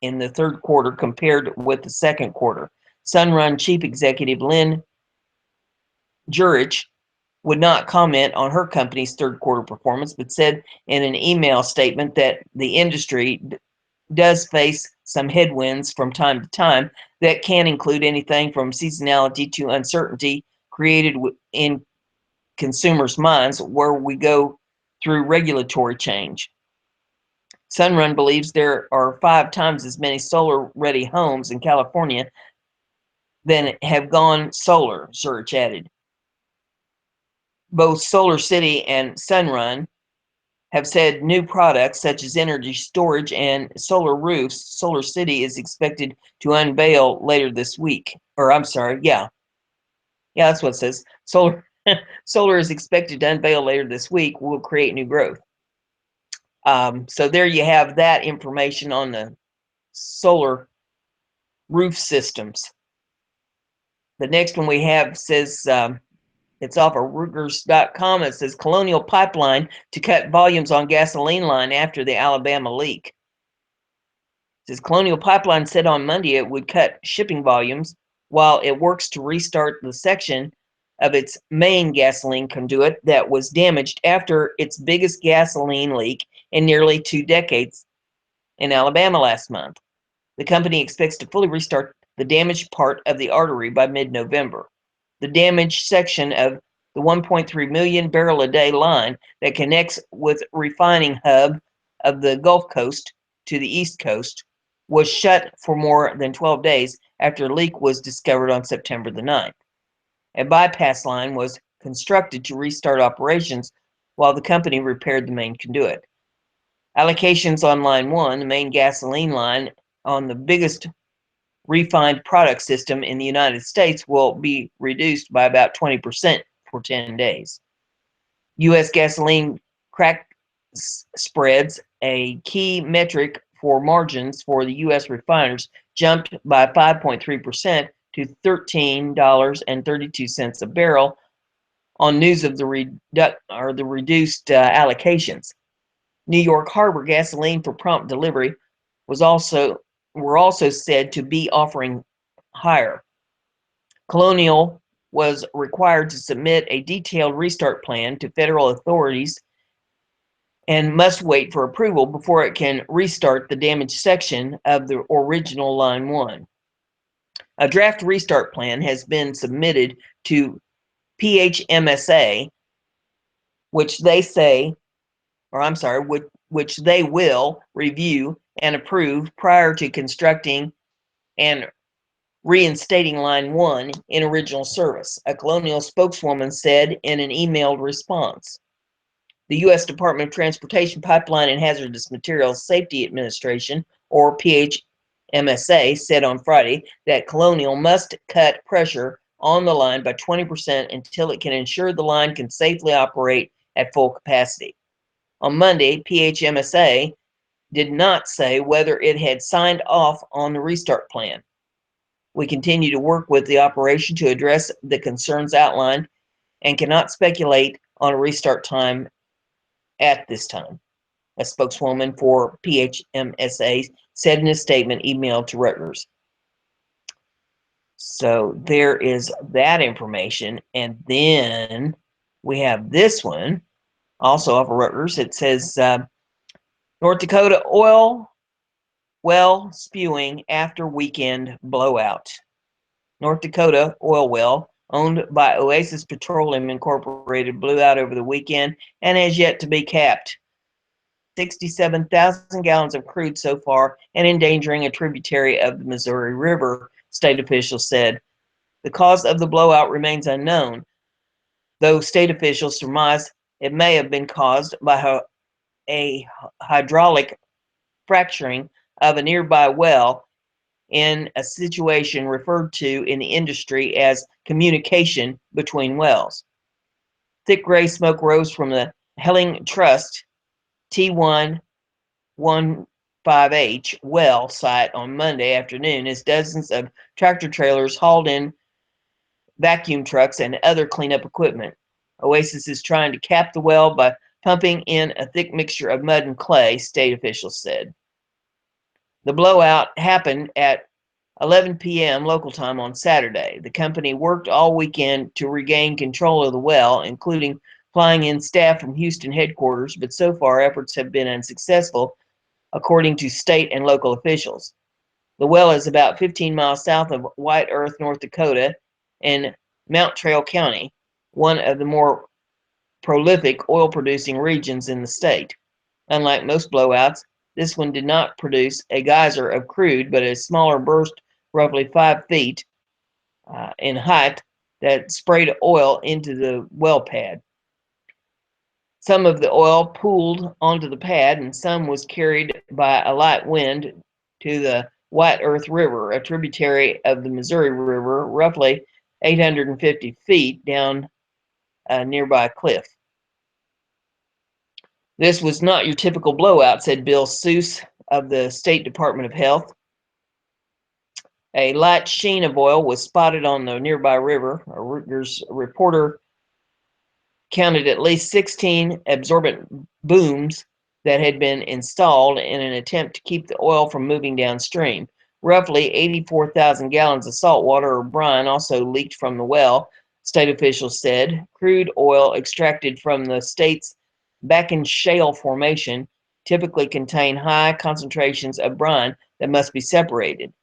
in the third quarter compared with the second quarter. Sunrun chief executive Lynn Jurich would not comment on her company's third quarter performance, but said in an email statement that the industry does face some headwinds from time to time that can include anything from seasonality to uncertainty created in consumers' minds where we go through regulatory change. Sunrun believes there are 5 times as many solar-ready homes in California than have gone solar, Zurich added. Both Solar City and Sunrun have said new products such as energy storage and solar roofs, Solar City is expected to unveil later this week. Or I'm sorry, yeah, that's what it says. Solar is expected to unveil later this week. Will create new growth. So there you have that information on the solar roof systems. The next one we have says It's off of Reuters.com. It says Colonial Pipeline to cut volumes on gasoline line after the Alabama leak. It says Colonial Pipeline said on Monday it would cut shipping volumes while it works to restart the section of its main gasoline conduit that was damaged after its biggest gasoline leak in nearly 2 decades in Alabama last month. The company expects to fully restart the damaged part of the artery by mid-November. The damaged section of the 1.3 million barrel a day line that connects with refining hub of the Gulf Coast to the East Coast was shut for more than 12 days after a leak was discovered on September the 9th. A bypass line was constructed to restart operations while the company repaired the main conduit. Allocations on line 1, the main gasoline line on the biggest refined product system in the United States, will be reduced by about 20% for 10 days. U.S. gasoline crack spreads, a key metric for margins for the U.S. refiners, jumped by 5.3% to $13.32 a barrel on news of the reduced allocations. New York Harbor gasoline for prompt delivery were also said to be offering higher. Colonial was required to submit a detailed restart plan to federal authorities and must wait for approval before it can restart the damaged section of the original Line 1. A draft restart plan has been submitted to PHMSA, which they will review and approve prior to constructing and reinstating Line 1 in original service, a Colonial spokeswoman said in an emailed response. The U.S. Department of Transportation Pipeline and Hazardous Materials Safety Administration, or PHMSA, said on Friday that Colonial must cut pressure on the line by 20% until it can ensure the line can safely operate at full capacity. On Monday, PHMSA did not say whether it had signed off on the restart plan. We continue to work with the operation to address the concerns outlined and cannot speculate on a restart time at this time, a spokeswoman for PHMSA said in a statement emailed to Reuters. So there is that information. And then we have this one, also off of Reuters. It says North Dakota oil well spewing after weekend blowout. North Dakota oil well, owned by Oasis Petroleum Incorporated, blew out over the weekend and has yet to be capped. 67,000 gallons of crude so far and endangering a tributary of the Missouri River, state officials said. The cause of the blowout remains unknown, though state officials surmise it may have been caused by a hydraulic fracturing of a nearby well in a situation referred to in the industry as communication between wells. Thick gray smoke rose from the Helling Trust T115H well site on Monday afternoon as dozens of tractor trailers hauled in vacuum trucks and other cleanup equipment. Oasis is trying to cap the well by pumping in a thick mixture of mud and clay, state officials said. The blowout happened at 11 p.m. local time on Saturday. The company worked all weekend to regain control of the well, including flying in staff from Houston headquarters, but so far efforts have been unsuccessful, according to state and local officials. The well is about 15 miles south of White Earth, North Dakota, in Mount Trail County, one of the more prolific oil-producing regions in the state. Unlike most blowouts, this one did not produce a geyser of crude, but a smaller burst, roughly 5 feet in height, that sprayed oil into the well pad. Some of the oil pooled onto the pad, and some was carried by a light wind to the White Earth River, a tributary of the Missouri River, roughly 850 feet down a nearby cliff. This was not your typical blowout, said Bill Seuss of the State Department of Health. A light sheen of oil was spotted on the nearby river. A Reuters reporter counted at least 16 absorbent booms that had been installed in an attempt to keep the oil from moving downstream. Roughly 84,000 gallons of salt water or brine also leaked from the well, state officials said. Crude oil extracted from the state's Bakken Shale formation typically contain high concentrations of brine that must be separated.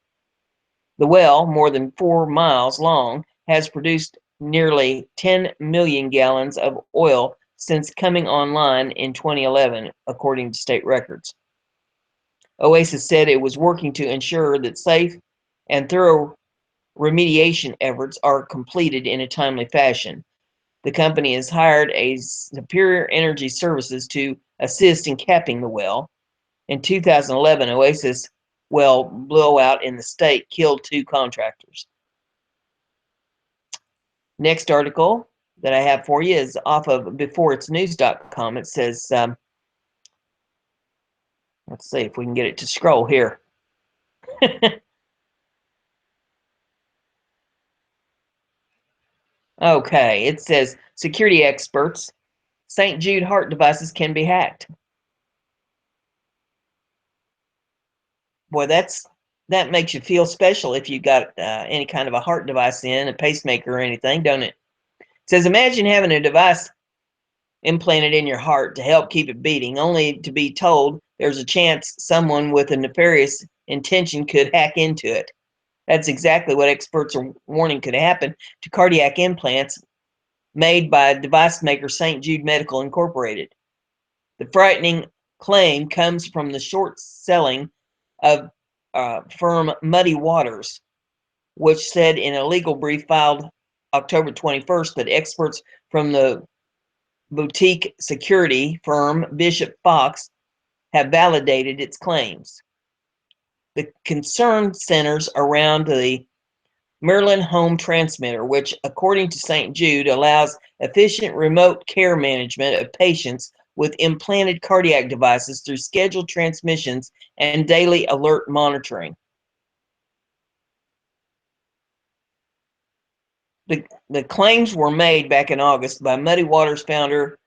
The well, more than 4 miles long, has produced nearly 10 million gallons of oil since coming online in 2011, according to state records. Oasis said it was working to ensure that safe and thorough remediation efforts are completed in a timely fashion. The company has hired a Superior Energy Services to assist in capping the well. In 2011, Oasis well blowout in the state killed 2 contractors. Next article that I have for you is off of beforeitsnews.com. It says, let's see if we can get it to scroll here. Okay, it says security experts, St. Jude heart devices can be hacked. Boy, that makes you feel special if you got any kind of a heart device in, a pacemaker or anything, don't it? It says, imagine having a device implanted in your heart to help keep it beating, only to be told there's a chance someone with a nefarious intention could hack into it. That's exactly what experts are warning could happen to cardiac implants made by device maker St. Jude Medical Incorporated. The frightening claim comes from the short selling of firm Muddy Waters, which said in a legal brief filed October 21st that experts from the boutique security firm Bishop Fox have validated its claims. The concern centers around the Merlin home transmitter, which, according to St. Jude, allows efficient remote care management of patients with implanted cardiac devices through scheduled transmissions and daily alert monitoring. The claims were made back in August by Muddy Waters founder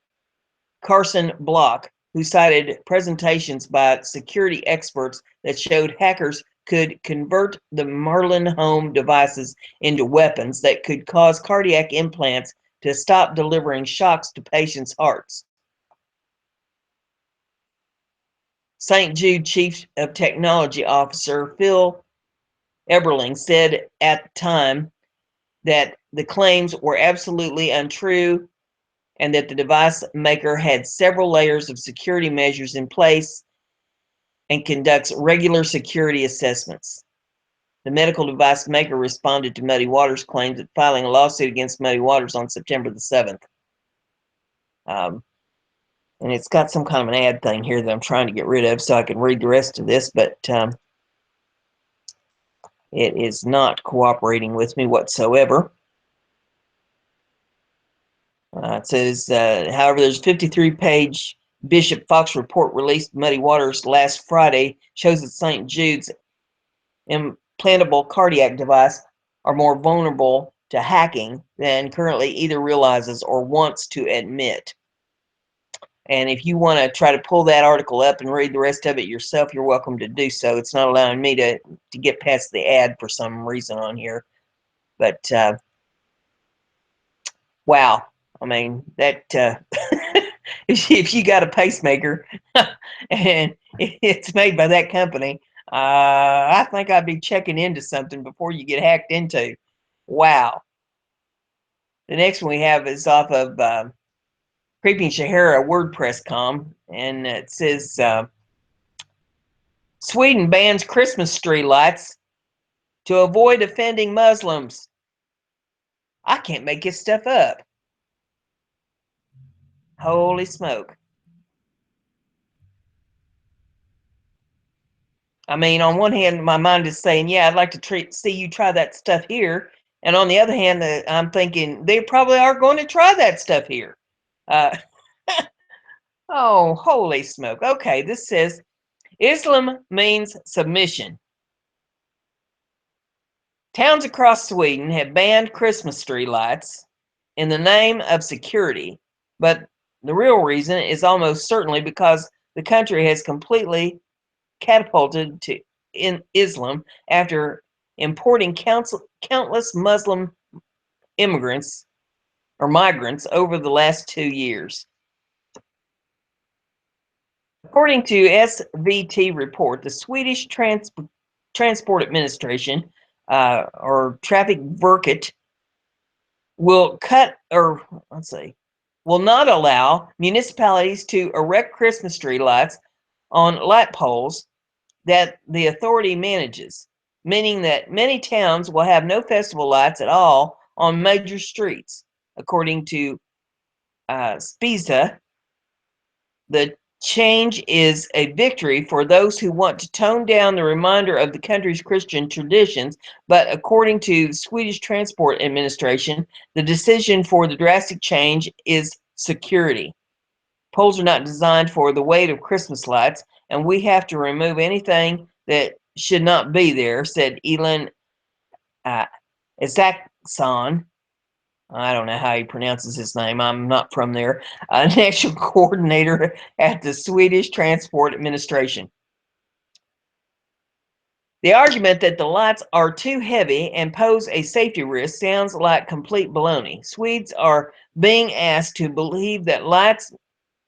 Carson Block, who cited presentations by security experts that showed hackers could convert the Merlin home devices into weapons that could cause cardiac implants to stop delivering shocks to patients' hearts. St. Jude Chief of Technology Officer Phil Eberling said at the time that the claims were absolutely untrue and that the device maker had several layers of security measures in place and conducts regular security assessments. The medical device maker responded to Muddy Waters' claims at filing a lawsuit against Muddy Waters on September the 7th. And it's got some kind of an ad thing here that I'm trying to get rid of so I can read the rest of this, but it is not cooperating with me whatsoever. It says, however, there's a 53-page Bishop Fox report released Muddy Waters last Friday shows that St. Jude's implantable cardiac device are more vulnerable to hacking than currently either realizes or wants to admit. And if you want to try to pull that article up and read the rest of it yourself, you're welcome to do so. It's not allowing me to get past the ad for some reason on here. But, wow. I mean, that if you got a pacemaker and it's made by that company, I think I'd be checking into something before you get hacked into. Wow. The next one we have is off of Creeping Shahara WordPress.com, and it says, Sweden bans Christmas tree lights to avoid offending Muslims. I can't make this stuff up. Holy smoke. I mean, on one hand, my mind is saying, yeah, I'd like to see you try that stuff here. And on the other hand, I'm thinking they probably are going to try that stuff here. Uh, oh, holy smoke. Okay, this says, Islam means submission. Towns across Sweden have banned Christmas tree lights in the name of security, But the real reason is almost certainly because the country has completely catapulted to in Islam after importing countless Muslim immigrants or migrants over the last 2 years. According to SVT report, the Swedish Transport Administration, or Trafikverket, will will not allow municipalities to erect Christmas tree lights on light poles that the authority manages, meaning that many towns will have no festival lights at all on major streets. According to Spiza, the change is a victory for those who want to tone down the reminder of the country's Christian traditions, but according to the Swedish Transport Administration, the decision for the drastic change is security. Poles are not designed for the weight of Christmas lights, and we have to remove anything that should not be there, said Elin Isaacson. I don't know how he pronounces his name. I'm not from there. National coordinator at the Swedish Transport Administration. The argument that the lights are too heavy and pose a safety risk sounds like complete baloney. Swedes are being asked to believe that lights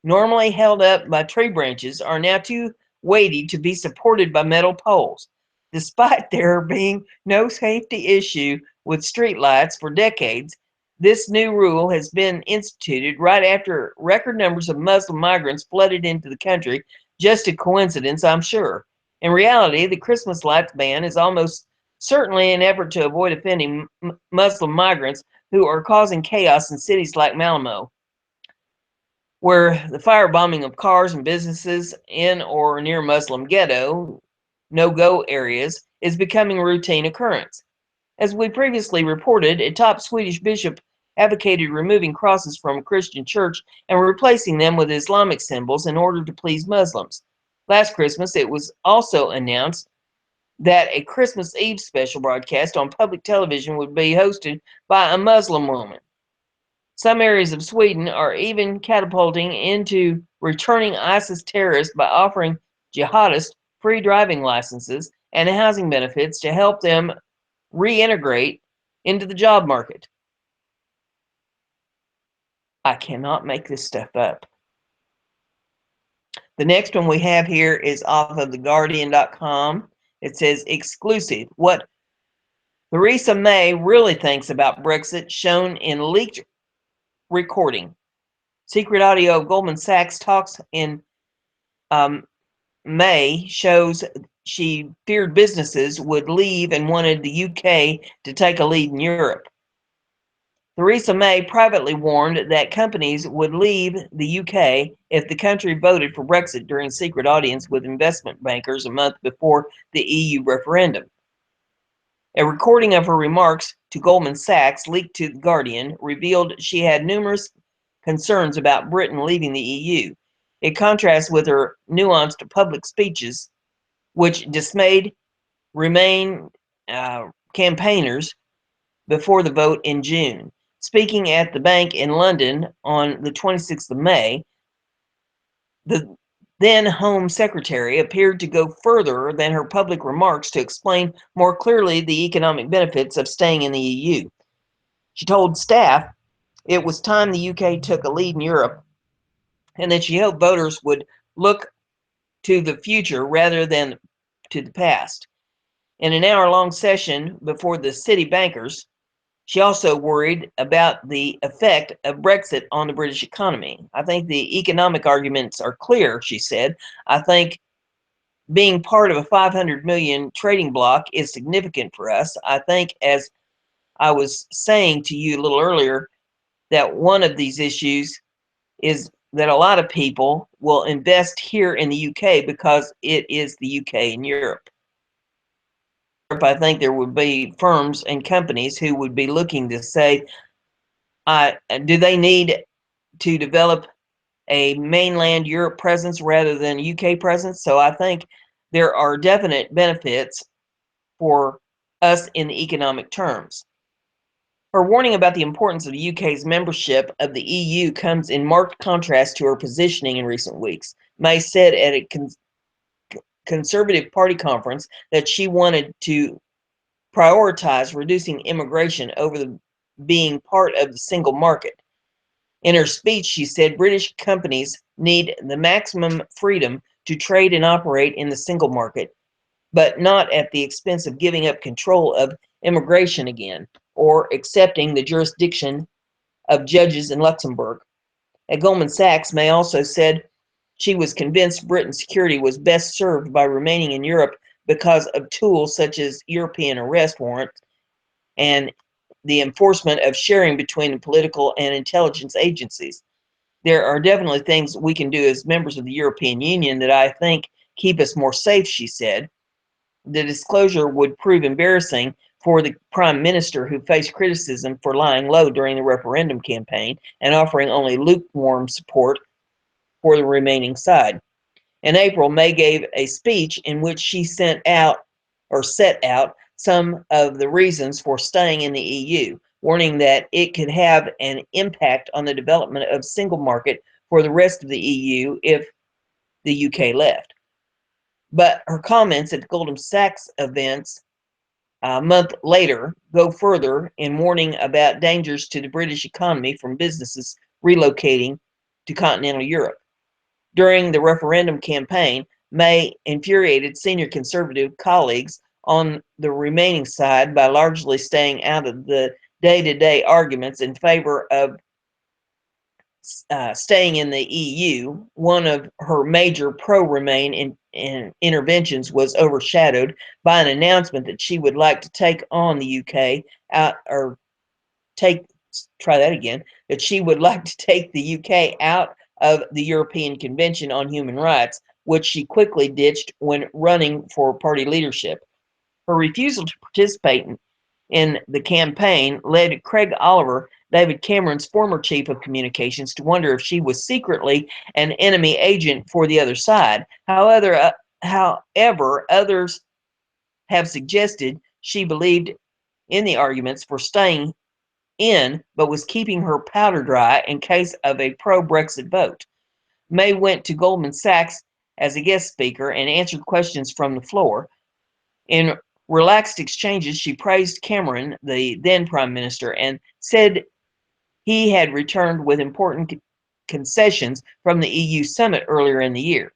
normally held up by tree branches are now too weighty to be supported by metal poles. Despite there being no safety issue with streetlights for decades, this new rule has been instituted right after record numbers of Muslim migrants flooded into the country. Just a coincidence, I'm sure. In reality, the Christmas lights ban is almost certainly an effort to avoid offending Muslim migrants who are causing chaos in cities like Malmo, where the firebombing of cars and businesses in or near Muslim ghetto no-go areas is becoming a routine occurrence. As we previously reported, a top Swedish bishop advocated removing crosses from a Christian church and replacing them with Islamic symbols in order to please Muslims. Last Christmas, it was also announced that a Christmas Eve special broadcast on public television would be hosted by a Muslim woman. Some areas of Sweden are even catapulting into returning ISIS terrorists by offering jihadists free driving licenses and housing benefits to help them reintegrate into the job market. I cannot make this stuff up. The next one we have here is off of theguardian.com. It says exclusive. What Theresa May really thinks about Brexit shown in leaked recording. Secret audio of Goldman Sachs talks in May shows she feared businesses would leave and wanted the UK to take a lead in Europe. Theresa May privately warned that companies would leave the UK if the country voted for Brexit during a secret audience with investment bankers a month before the EU referendum. A recording of her remarks to Goldman Sachs, leaked to The Guardian, revealed she had numerous concerns about Britain leaving the EU. It contrasts with her nuanced public speeches, which dismayed Remain campaigners before the vote in June. Speaking at the bank in London on the 26th of May, the then Home Secretary appeared to go further than her public remarks to explain more clearly the economic benefits of staying in the EU. She told staff it was time the UK took a lead in Europe and that she hoped voters would look to the future rather than to the past. In an hour-long session before the city bankers, she also worried about the effect of Brexit on the British economy. I think the economic arguments are clear, she said. I think being part of a 500 million trading bloc is significant for us. I think, as I was saying to you a little earlier, that one of these issues is that a lot of people will invest here in the UK because it is the UK in Europe. I think there would be firms and companies who would be looking to say, do they need to develop a mainland Europe presence rather than UK presence? So I think there are definite benefits for us in economic terms. Her warning about the importance of the UK's membership of the EU comes in marked contrast to her positioning in recent weeks. May said at a Conservative Party conference that she wanted to prioritize reducing immigration over being part of the single market. In her speech, she said British companies need the maximum freedom to trade and operate in the single market, but not at the expense of giving up control of immigration again or accepting the jurisdiction of judges in Luxembourg. At Goldman Sachs, May also said she was convinced Britain's security was best served by remaining in Europe because of tools such as European arrest warrants and the enforcement of sharing between the political and intelligence agencies. There are definitely things we can do as members of the European Union that I think keep us more safe, she said. The disclosure would prove embarrassing for the Prime Minister, who faced criticism for lying low during the referendum campaign and offering only lukewarm support for the remaining side. In April, May gave a speech in which she set out some of the reasons for staying in the EU, warning that it could have an impact on the development of single market for the rest of the EU if the UK left. But her comments at the Goldman Sachs events a month later go further in warning about dangers to the British economy from businesses relocating to continental Europe. During the referendum campaign, May infuriated senior Conservative colleagues on the remaining side by largely staying out of the day-to-day arguments in favor of staying in the EU. One of her major pro-Remain interventions was overshadowed by an announcement that she would like to take on the UK out, or that she would like to take the UK out of the European Convention on Human Rights, which she quickly ditched when running for party leadership. Her refusal to participate in the campaign led Craig Oliver, David Cameron's former chief of communications, to wonder if she was secretly an enemy agent for the other side. However, others have suggested she believed in the arguments for staying in, but was keeping her powder dry in case of a pro-Brexit vote. May went to Goldman Sachs as a guest speaker and answered questions from the floor. In relaxed exchanges, she praised Cameron, the then Prime Minister, and said he had returned with important concessions from the EU summit earlier in the year.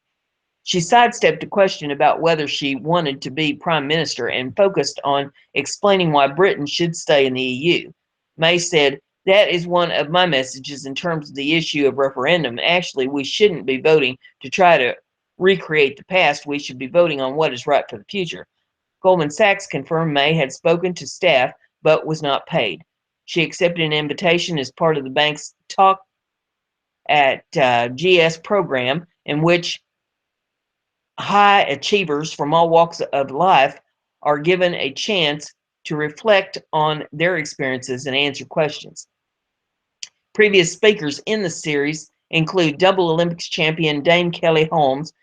She sidestepped a question about whether she wanted to be Prime Minister and focused on explaining why Britain should stay in the EU. May said, "That is one of my messages in terms of the issue of referendum. Actually, we shouldn't be voting to try to recreate the past. We should be voting on what is right for the future." Goldman Sachs confirmed May had spoken to staff but was not paid. She accepted an invitation as part of the bank's Talk at GS program, in which high achievers from all walks of life are given a chance to reflect on their experiences and answer questions. Previous speakers in the series include double Olympics champion Dame Kelly Holmes,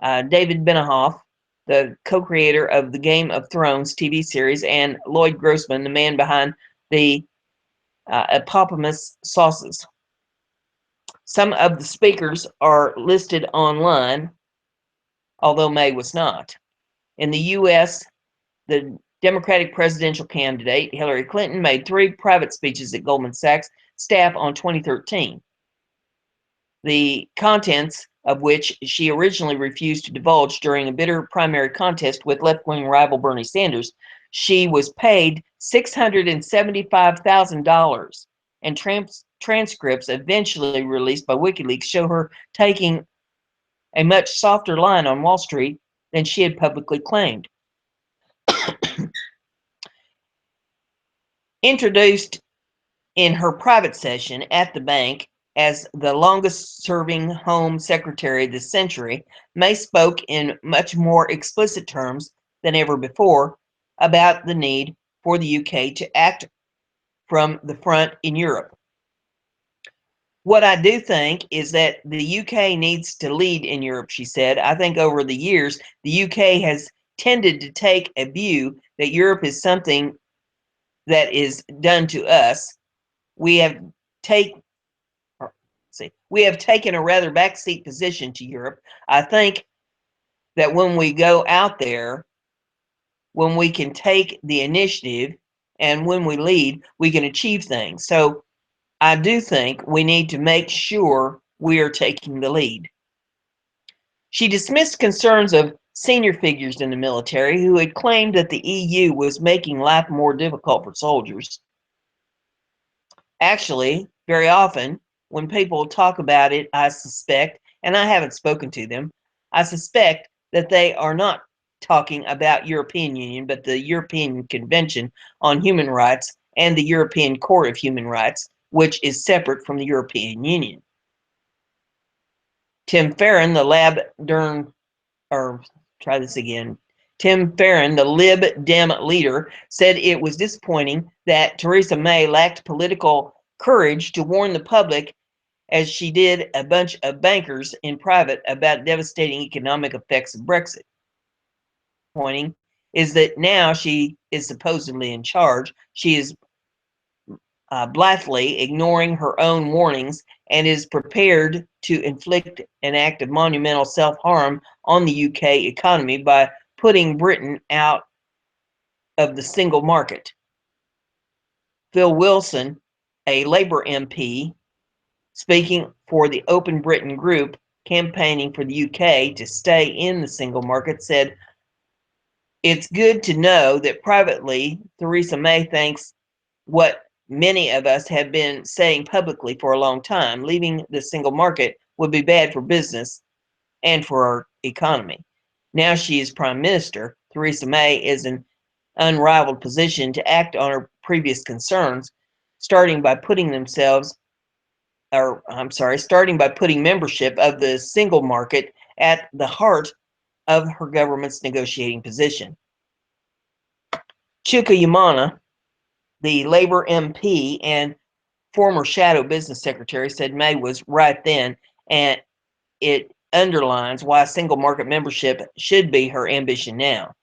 David Benioff, the co-creator of the Game of Thrones TV series, and Lloyd Grossman, the man behind the eponymous sauces. Some of the speakers are listed online, although May was not. In the U.S., the Democratic presidential candidate, Hillary Clinton, made 3 private speeches at Goldman Sachs staff on 2013. The contents of which she originally refused to divulge during a bitter primary contest with left-wing rival Bernie Sanders. She was paid $675,000, and transcripts eventually released by WikiLeaks show her taking a much softer line on Wall Street than she had publicly claimed. Introduced in her private session at the bank as the longest-serving Home Secretary this century, May spoke in much more explicit terms than ever before about the need for the UK to act from the front in Europe. "What I do think is that the UK needs to lead in Europe," she said. "I think over the years, the UK has tended to take a view that Europe is something that is done to us, we have take we have taken a rather backseat position to Europe. I think that when we go out there, when we can take the initiative and when we lead, we can achieve things. So I do think we need to make sure we are taking the lead. She dismissed concerns of senior figures in the military who had claimed that the EU was making life more difficult for soldiers. Actually, very often, when people talk about it, I suspect, and I haven't spoken to them, I suspect that they are not talking about European Union, but the European Convention on Human Rights and the European Court of Human Rights, which is separate from the European Union. Tim Farron, the Lib Dem leader, said it was disappointing that Theresa May lacked political courage to warn the public, as she did a bunch of bankers in private, about devastating economic effects of Brexit. Pointing is that now she is supposedly in charge. She is blithely ignoring her own warnings and is prepared to inflict an act of monumental self-harm on the UK economy by putting Britain out of the single market. Phil Wilson, a Labour MP, speaking for the Open Britain group campaigning for the UK to stay in the single market, said, "It's good to know that privately Theresa May thinks what many of us have been saying publicly for a long time. Leaving the single market would be bad for business and for our economy. Now she is Prime Minister. Theresa May is in an unrivaled position to act on her previous concerns, starting by putting membership of the single market at the heart of her government's negotiating position." Chuka Umunna, the Labour MP and former shadow business secretary, said May was right then, and it underlines why single market membership should be her ambition now.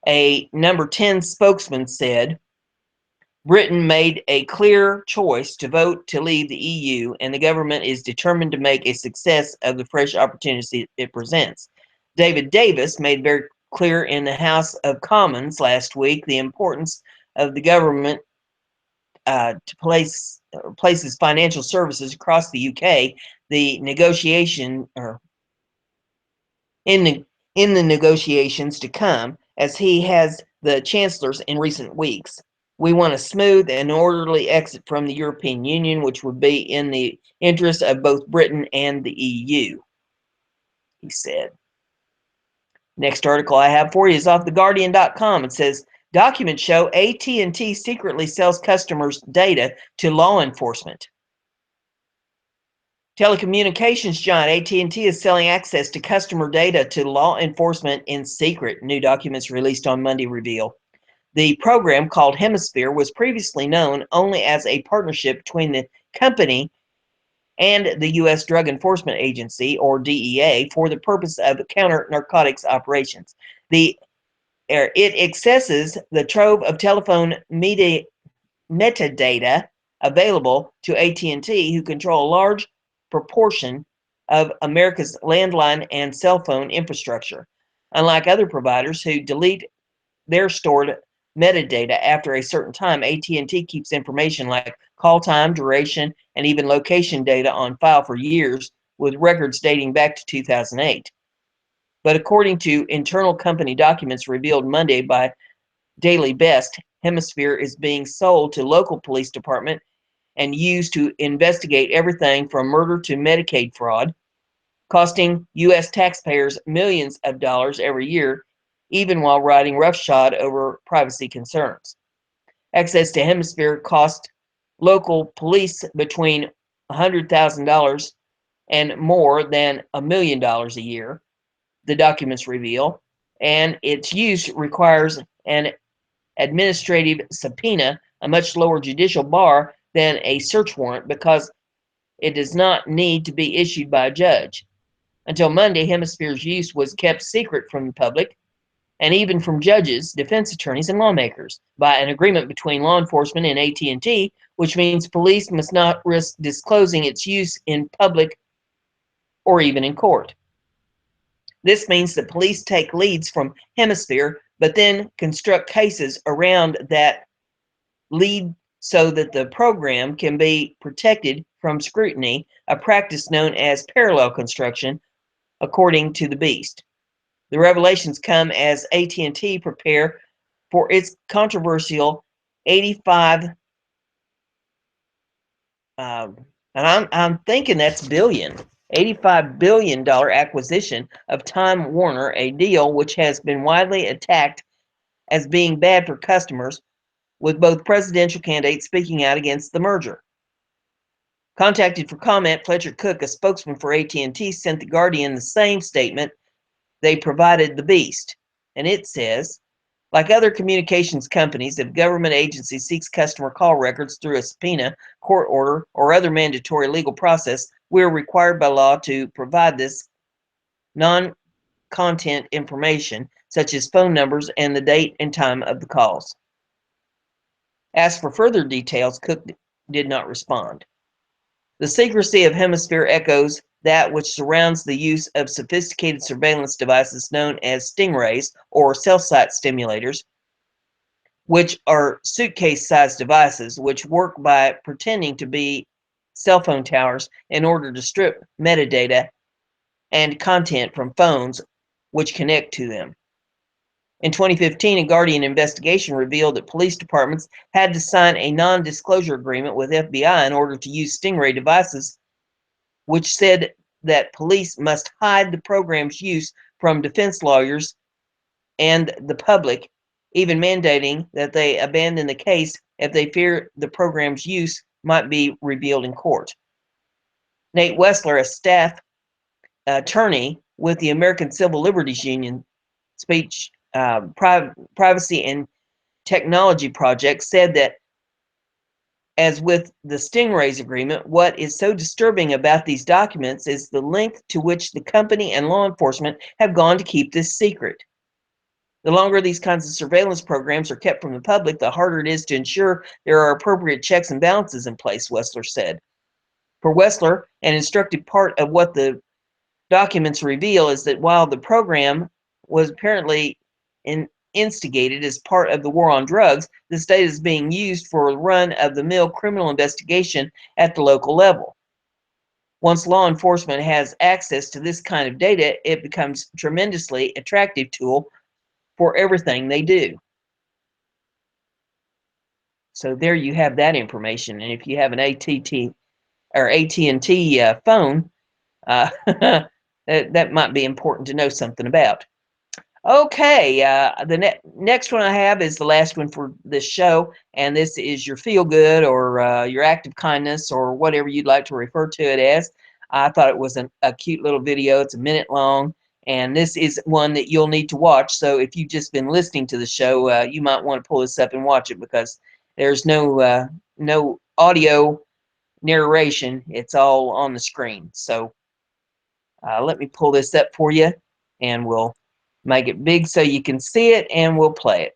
A number 10 spokesman said, "Britain made a clear choice to vote to leave the EU, and the government is determined to make a success of the fresh opportunities it presents." David Davis made very clear in the House of Commons last week the importance of the government to places financial services across the UK. The negotiation, or in the negotiations to come, as he has the chancellors in recent weeks. "We want a smooth and orderly exit from the European Union, which would be in the interest of both Britain and the EU," he said. Next article I have for you is off theguardian.com. It says, documents show AT&T secretly sells customers' data to law enforcement. Telecommunications giant AT&T is selling access to customer data to law enforcement in secret, new documents released on Monday reveal. The program, called Hemisphere, was previously known only as a partnership between the company and the U.S. Drug Enforcement Agency, or DEA, for the purpose of counter-narcotics operations. It accesses the trove of telephone metadata available to AT&T, who control a large proportion of America's landline and cell phone infrastructure. Unlike other providers who delete their stored metadata after a certain time, AT&T keeps information like call time, duration, and even location data on file for years, with records dating back to 2008. But according to internal company documents revealed Monday by Daily Best, Hemisphere is being sold to local police department and used to investigate everything from murder to Medicaid fraud, costing U.S. taxpayers millions of dollars every year, even while riding roughshod over privacy concerns. Access to Hemisphere cost local police between $100,000 and more than $1 million a year, the documents reveal, and its use requires an administrative subpoena, a much lower judicial bar than a search warrant, because it does not need to be issued by a judge. Until Monday, Hemisphere's use was kept secret from the public. and even from judges, defense attorneys, and lawmakers, by an agreement between law enforcement and AT&T, which means police must not risk disclosing its use in public or even in court. This means that police take leads from Hemisphere, but then construct cases around that lead so that the program can be protected from scrutiny, a practice known as parallel construction, according to the Beast. The revelations come as AT&T prepare for its controversial 85, and I'm thinking that's billion, $85 billion acquisition of Time Warner, a deal which has been widely attacked as being bad for customers, with both presidential candidates speaking out against the merger. Contacted for comment, Fletcher Cook, a spokesman for AT&T, sent the Guardian the same statement they provided the Beast, and it says, like other communications companies, if government agency seeks customer call records through a subpoena, court order, or other mandatory legal process, we are required by law to provide this non-content information, such as phone numbers and the date and time of the calls. As for further details, Cook did not respond. The secrecy of Hemisphere echoes that which surrounds the use of sophisticated surveillance devices known as stingrays or cell site stimulators, which are suitcase-sized devices which work by pretending to be cell phone towers in order to strip metadata and content from phones which connect to them. In 2015, a Guardian investigation revealed that police departments had to sign a non-disclosure agreement with FBI in order to use stingray devices, which said that police must hide the program's use from defense lawyers and the public, even mandating that they abandon the case if they fear the program's use might be revealed in court. Nate Wessler, a staff attorney with the American Civil Liberties Union Speech, Privacy and Technology Project, said that, as with the Stingrays agreement, what is so disturbing about these documents is the length to which the company and law enforcement have gone to keep this secret. The longer these kinds of surveillance programs are kept from the public, the harder it is to ensure there are appropriate checks and balances in place, Wessler said. For Wessler, an instructive part of what the documents reveal is that while the program was apparently instigated as part of the war on drugs, this data is being used for a run-of-the-mill criminal investigation at the local level. Once law enforcement has access to this kind of data, it becomes a tremendously attractive tool for everything they do. So there you have that information. And if you have an AT&T phone, that might be important to know something about. Okay, the next one I have is the last one for this show, and this is your feel-good or your act of kindness or whatever you'd like to refer to it as. I thought it was a cute little video. It's a minute long, and this is one that you'll need to watch. So if you've just been listening to the show, you might want to pull this up and watch it because there's no audio narration. It's all on the screen. So let me pull this up for you, and we'll make it big so you can see it, and we'll play it.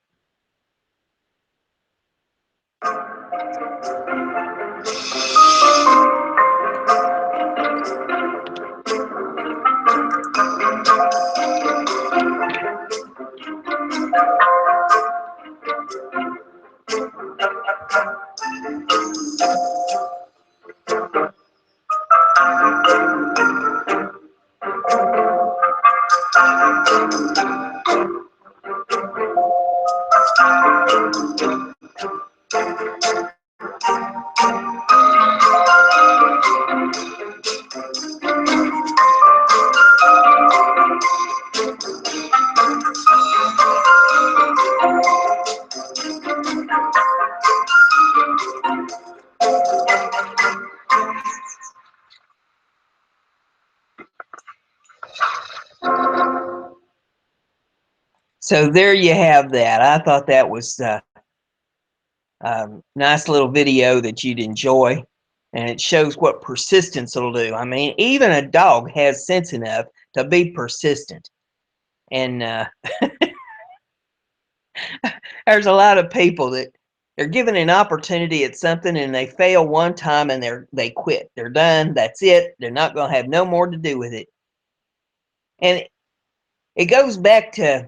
So there you have that. I thought that was a nice little video that you'd enjoy, and it shows what persistence will do. I mean, even a dog has sense enough to be persistent, and There's a lot of people that they're given an opportunity at something and they fail one time and they quit. They're done. That's it. They're not going to have no more to do with it. And it goes back to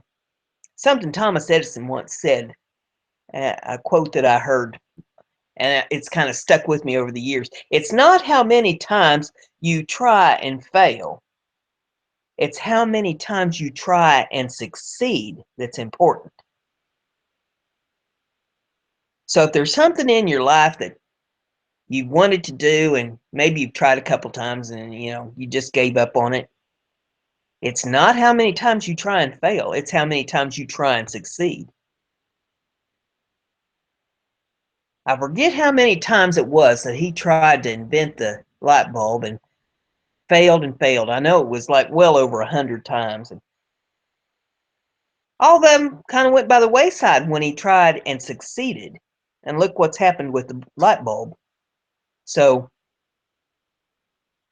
something Thomas Edison once said, a quote that I heard, and it's kind of stuck with me over the years. It's not how many times you try and fail. It's how many times you try and succeed that's important. So if there's something in your life that you wanted to do and maybe you've tried a couple times and you just gave up on it, it's not how many times you try and fail, it's how many times you try and succeed. I forget how many times it was that he tried to invent the light bulb and failed and failed. I know it was like well over 100 times. And all of them kind of went by the wayside when he tried and succeeded. And look what's happened with the light bulb. So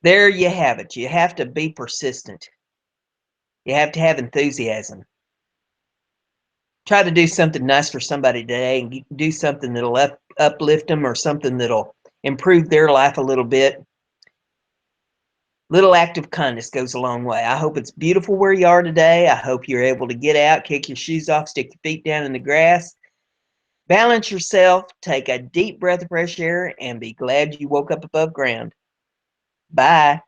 there you have it. You have to be persistent. You have to have enthusiasm. Try to do something nice for somebody today and do something that'll uplift them or something that'll improve their life a little bit. Little act of kindness goes a long way. I hope it's beautiful where you are today. I hope you're able to get out, kick your shoes off, stick your feet down in the grass, balance yourself, take a deep breath of fresh air, and be glad you woke up above ground. Bye.